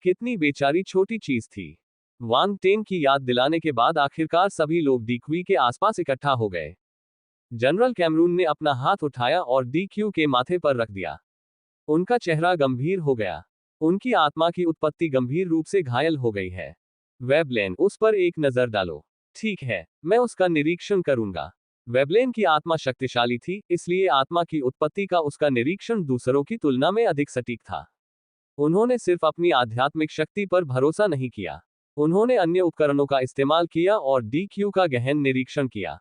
कितनी बेचारी छोटी चीज थी। वांग टेंग की याद दिलाने के बाद आखिरकार सभी लोग डीक्वी के आसपास इकट्ठा हो गए। जनरल कैमरून ने अपना हाथ उठाया और डीक्यू के माथे पर रख दिया। उनका चेहरा गंभीर हो गया। उनकी आत्मा की उत्पत्ति गंभीर रूप से घायल हो गई है। वेबलेन, उस पर एक नजर डालो। ठीक है, मैं उसका निरीक्षण करूंगा। वेबलेन की आत्मा शक्तिशाली थी, इसलिए आत्मा की उत्पत्ति का उसका निरीक्षण दूसरों की तुलना में अधिक सटीक था। उन्होंने सिर्फ अपनी आध्यात्मिक शक्ति पर भरोसा नहीं किया। उन्होंने अन्य उपकरणों का इस्तेमाल किया और डीक्यू का गहन निरीक्षण किया।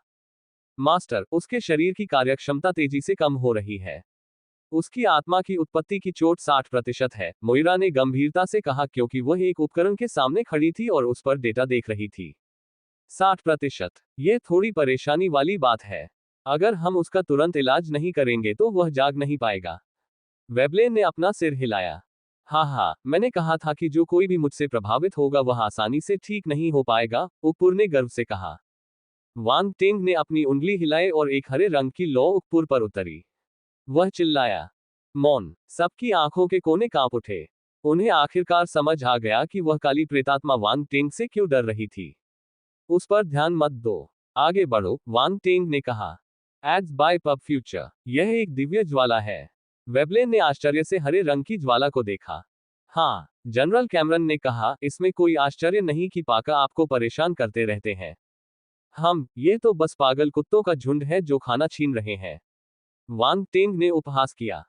मास्टर, उसके शरीर की कार्यक्षमता तेजी से कम हो रही है। उसकी आत्मा की उत्पत्ति की चोट 60% है, मोइरा ने गंभीरता से कहा, क्योंकि वह एक उपकरण के सामने खड़ी थी और उस पर डेटा देख रही थी। 60%? यह थोड़ी परेशानी वाली बात है। अगर हम उसका तुरंत इलाज नहीं करेंगे तो वह जाग नहीं पाएगा। वेबलेन ने अपना सिर हिलाया। हाँ, मैंने कहा था कि जो कोई भी मुझसे प्रभावित होगा वह आसानी से ठीक नहीं हो पाएगा, उकपुर ने गर्व से कहा। वांग टेंग ने अपनी उंगली हिलाई और एक हरे रंग की लौ उकपुर पर उतरी। वह चिल्लाया। मौन। सबकी आंखों के कोने कांप उठे। उन्हें आखिरकार समझ आ गया कि वह काली प्रेतात्मा वांग टेंग से क्यों डर रही थी। उस पर ध्यान मत दो, आगे बढ़ो, वांग टेंग ने कहा। एड्स बाय पब फ्यूचर, यह एक दिव्य ज्वाला है। वेबलेन ने आश्चर्य से हरे रंग की ज्वाला को देखा। हाँ, जनरल कैमरन ने कहा, इसमें कोई आश्चर्य नहीं कि पाका आपको परेशान करते रहते हैं। ये तो बस पागल कुत्तों का झुंड है जो खाना छीन रहे हैं। वांग टेंग ने उपहास किया।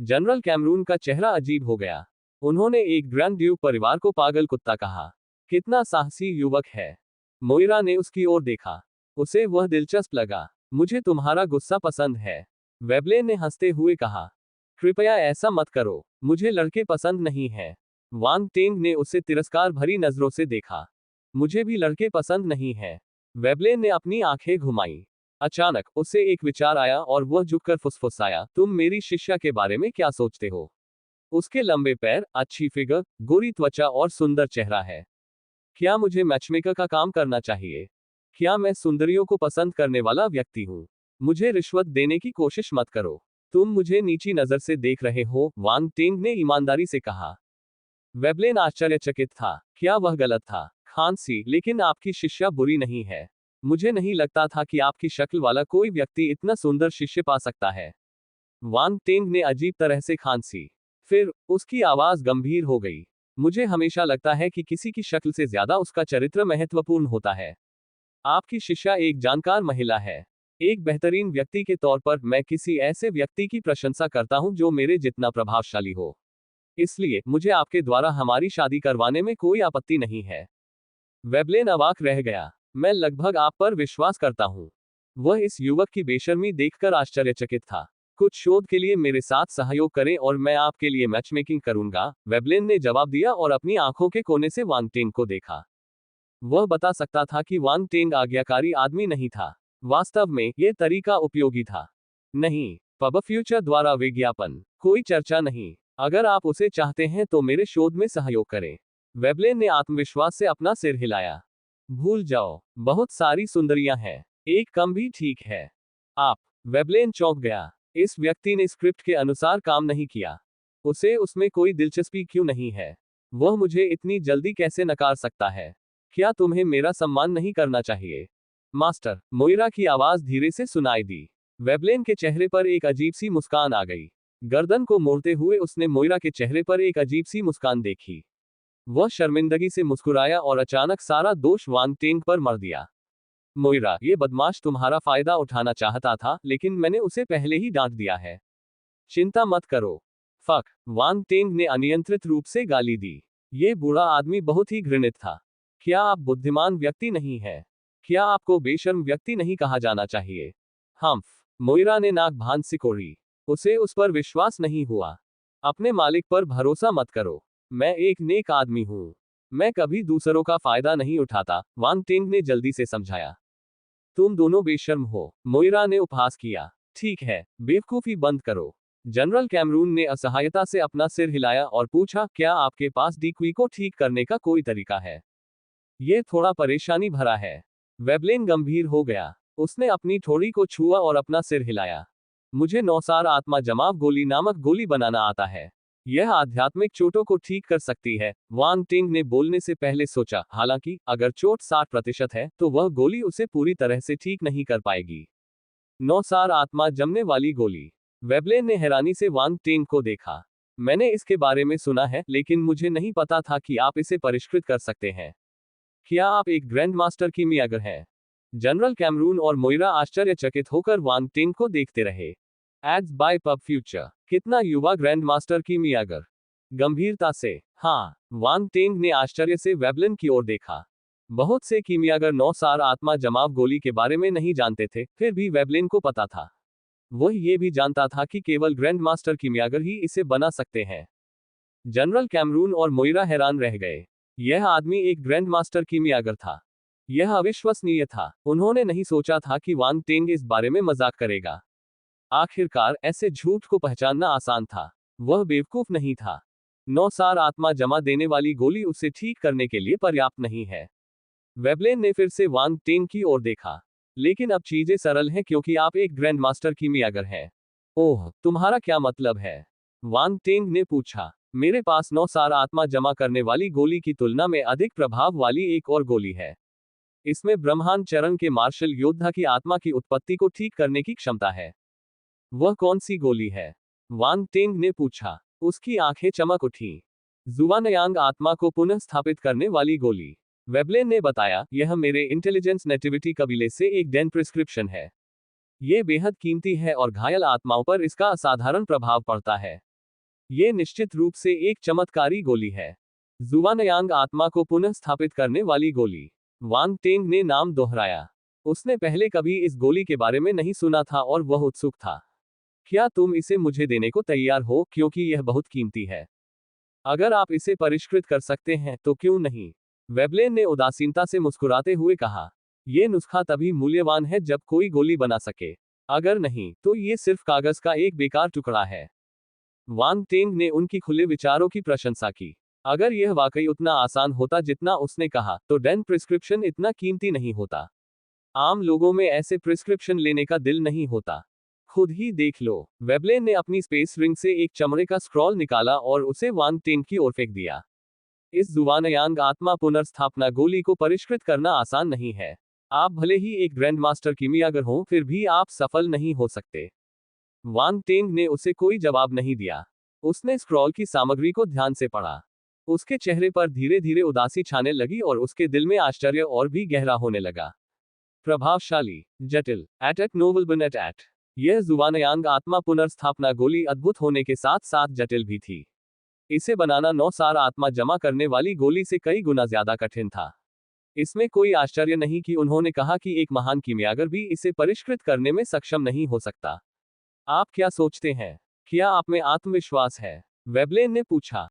जनरल कैमरून का चेहरा अजीब हो गया। उन्होंने एक ग्रैंड ड्यूक परिवार को पागल कुत्ता कहा। कितना साहसी युवक है। मोइरा ने उसकी ओर देखा। उसे वह दिलचस्प लगा। मुझे तुम्हारा गुस्सा पसंद है, वेबलेन ने हंसते हुए कहा। कृपया ऐसा मत करो, मुझे लड़के पसंद नहीं है। वांग टेंग ने उसे तिरस्कार भरी नजरों से देखा। मुझे भी लड़के पसंद नहीं है। वेबलेन ने अपनी आंखें घुमाई। अचानक उसे एक विचार आया और वह झुककर फुसफुसाया, तुम मेरी शिष्या के बारे में क्या सोचते हो? उसके लंबे पैर, अच्छी फिगर, गोरी त्वचा और सुंदर चेहरा है। क्या मुझे मैचमेकर का काम करना चाहिए? क्या मैं सुंदरियों को पसंद करने वाला व्यक्ति हूँ? मुझे रिश्वत देने की कोशिश मत करो। तुम मुझे नीची नजर से देख रहे हो, वांग टेंग ने ईमानदारी से कहा। वेबलेन आश्चर्यचकित था। क्या वह गलत था? खांसी, लेकिन आपकी शिष्या बुरी नहीं है। मुझे नहीं लगता था कि आपकी शक्ल वाला कोई व्यक्ति इतना सुंदर शिष्य पा सकता है। वांग टेंग ने अजीब तरह से खांसी। फिर उसकी आवाज गंभीर हो गई। मुझे हमेशा लगता है कि किसी की शक्ल से ज्यादा उसका चरित्र महत्वपूर्ण होता है। आपकी शिष्या एक जानकार महिला है। एक बेहतरीन व्यक्ति के तौर पर मैं किसी ऐसे व्यक्ति की प्रशंसा करता हूं जो मेरे जितना प्रभावशाली हो। इसलिए मुझे आपके द्वारा हमारी शादी करवाने में कोई आपत्ति नहीं है। वेबलेन अवाक रह गया। मैं लगभग आप पर विश्वास करता हूं। वह इस युवक की बेशर्मी देखकर आश्चर्यचकित था। कुछ शोध के लिए मेरे साथ सहयोग करें और मैं आपके लिए मैचमेकिंग करूंगा, वेबलेन ने जवाब दिया और अपनी आंखों के कोने से वांग टेंग को देखा। वह बता सकता था कि वांग टेंग आज्ञाकारी आदमी नहीं था। वास्तव में यह तरीका उपयोगी था। नहीं, पब फ्यूचर द्वारा विज्ञापन, कोई चर्चा नहीं। अगर आप उसे चाहते हैं तो मेरे शोध में सहयोग करें। वेबलेन ने आत्मविश्वास से अपना सिर हिलाया। भूल जाओ, बहुत सारी सुंदरियां हैं, एक कम भी ठीक है। आप, वेबलेन चौंक गया। इस व्यक्ति ने स्क्रिप्ट के अनुसार काम नहीं किया। उसे उसमें कोई दिलचस्पी क्यों नहीं है? वह मुझे इतनी जल्दी कैसे नकार सकता है? क्या तुम्हें मेरा सम्मान नहीं करना चाहिए? मास्टर, मोइरा की आवाज धीरे से सुनाई दी। वेबलेन के चेहरे पर एक अजीब सी मुस्कान आ गई। गर्दन को मोड़ते हुए उसने मोइरा के चेहरे पर एक अजीब सी मुस्कान देखी। वह शर्मिंदगी से मुस्कुराया और अचानक सारा दोष वांग टेंग पर मर दिया। मोइरा, ये बदमाश तुम्हारा फायदा उठाना चाहता था, लेकिन मैंने उसे पहले ही डांट दिया है। चिंता मत करो। फक, वांग टेंग ने अनियंत्रित रूप से गाली दी। ये बूढ़ा आदमी बहुत ही घृणित था। क्या आप बुद्धिमान व्यक्ति नहीं हैं? क्या आपको बेशर्म व्यक्ति नहीं कहा जाना चाहिए? हम्फ, मोइरा ने नाक भांज सिकोड़ी। उसे उस पर विश्वास नहीं हुआ। अपने मालिक पर भरोसा मत करो। मैं एक नेक आदमी हूं। मैं कभी दूसरों का फायदा नहीं उठाता, वांग टेंग ने जल्दी से समझाया। तुम दोनों बेशर्म हो, मोइरा ने उपहास किया। ठीक है, बेवकूफी बंद करो। जनरल कैमरून ने असहायता से अपना सिर हिलाया और पूछा, क्या आपके पास डीक्वी को ठीक करने का कोई तरीका है? ये थोड़ा परेशानी भरा है। वेबलेन गंभीर हो गया। उसने अपनी ठोड़ी को छुआ और अपना सिर हिलाया। मुझे नौसार आत्मा जमाव गोली नामक गोली बनाना आता है। यह आध्यात्मिक चोटों को ठीक कर सकती है, वांग टिंग ने बोलने से पहले सोचा। हालांकि अगर चोट 60% है, तो वह गोली उसे पूरी तरह से ठीक नहीं कर पाएगी। नौसार आत्मा जमने वाली गोली। वेबलेन ने हैरानी से वांग टिंग को देखा। मैंने इसके बारे में सुना है, लेकिन मुझे नहीं पता था कि आप इसे परिष्कृत कर सकते हैं। क्या आप एक ग्रैंड मास्टर कीमियागर हैं? जनरल कैमरून और मोइरा आश्चर्यचकित होकर वांग टिंग को देखते रहे। Ads by PubFuture. कितना युवा ग्रैंड मास्टर कीमियागर? गंभीरता से, हाँ, वांग टिंग ने आश्चर्य से वेबलेन की ओर देखा। बहुत से कीमियागर नौसार आत्मा जमाव गोली के बारे में नहीं जानते थे, फिर भी वेबलेन को पता था। वह ये भी जानता था कि केवल ग्रैंड मास्टर कीमियागर ही इसे बना सकते हैं। जनरल कैमरून और मोइरा हैरान रह गए। यह आदमी एक ग्रैंड मास्टर कीमियागर था। यह अविश्वसनीय था। उन्होंने नहीं सोचा था कि वांग टिंग इस बारे में मजाक करेगा। आखिरकार ऐसे झूठ को पहचानना आसान था। वह बेवकूफ नहीं था। नौसार आत्मा जमा देने वाली गोली उसे ठीक करने के लिए पर्याप्त नहीं है। वेबलेन ने फिर से वांग टिंग की ओर देखा। लेकिन अब चीजें सरल हैं क्योंकि आप एक ग्रैंड मास्टर कीमियागर हैं। ओह, तुम्हारा क्या मतलब है? वांग टिंग ने पूछा। मेरे पास नौसार आत्मा जमा करने वाली गोली की तुलना में अधिक प्रभाव वाली एक और गोली है। इसमें ब्रह्मांड चरण के मार्शल योद्धा की आत्मा की उत्पत्ति को ठीक करने की क्षमता है। वह कौन सी गोली है? वांग टिंग ने पूछा। उसकी आंखें चमक उठी। जुआनयांग आत्मा को पुनः स्थापित करने वाली गोली। वेबलेन ने बताया, यह मेरे इंटेलिजेंस नेटिविटी कबीले से एक डेन प्रिस्क्रिप्शन है। ये बेहद कीमती है और घायल आत्माओं पर इसका असाधारण प्रभाव पड़ता है। ये निश्चित रूप से एक चमत्कारी गोली है। जुआनयांग आत्मा को पुनः स्थापित करने वाली गोली। वांग टिंग ने नाम दोहराया। उसने पहले कभी इस गोली के बारे में नहीं सुना था और वह उत्सुक था। क्या तुम इसे मुझे देने को तैयार हो, क्योंकि यह बहुत कीमती है? अगर आप इसे परिष्कृत कर सकते हैं तो क्यों नहीं? वेबलेन ने उदासीनता से मुस्कुराते हुए कहा। यह नुस्खा तभी मूल्यवान है जब कोई गोली बना सके। अगर नहीं, तो ये सिर्फ कागज का एक बेकार टुकड़ा है। वांग टिंग ने उनकी खुले विचारों की प्रशंसा की। अगर यह वाकई उतना आसान होता जितना उसने कहा, तो डेन प्रिस्क्रिप्शन इतना कीमती नहीं होता। आम लोगों में ऐसे प्रिस्क्रिप्शन लेने का दिल नहीं होता। खुद ही देख लो। वेबलेन ने अपनी स्पेस रिंग से एक चमड़े का स्क्रॉल निकाला और उसे वांग टिंग की ओर फेंक दिया। इस जुआनयांग आत्मा पुनर्स्थापना गोली को परिष्कृत करना आसान नहीं है। आप भले ही एक ग्रैंड मास्टर कीमियागर हों, फिर भी आप सफल नहीं हो सकते। वांग टिंग ने उसे कोई जवाब नहीं दिया। उसने स्क्रॉल की सामग्री को ध्यान से पढ़ा। उसके चेहरे पर धीरे धीरे उदासी छाने लगी और उसके दिल में आश्चर्य और भी गहरा होने लगा। प्रभावशाली, जटिल, एटैक नोबल बनेट एट। यह जुआनयांग आत्मा पुनर्स्थापना गोली अद्भुत होने के साथ साथ जटिल भी थी। इसे बनाना नौसार आत्मा जमा करने वाली गोली से कई गुना ज्यादा कठिन था। इसमें कोई आश्चर्य नहीं कि उन्होंने कहा कि एक महान कीमियागर भी इसे परिष्कृत करने में सक्षम नहीं हो सकता। आप क्या सोचते हैं? क्या आप में आत्मविश्वास है? वेबलेन ने पूछा।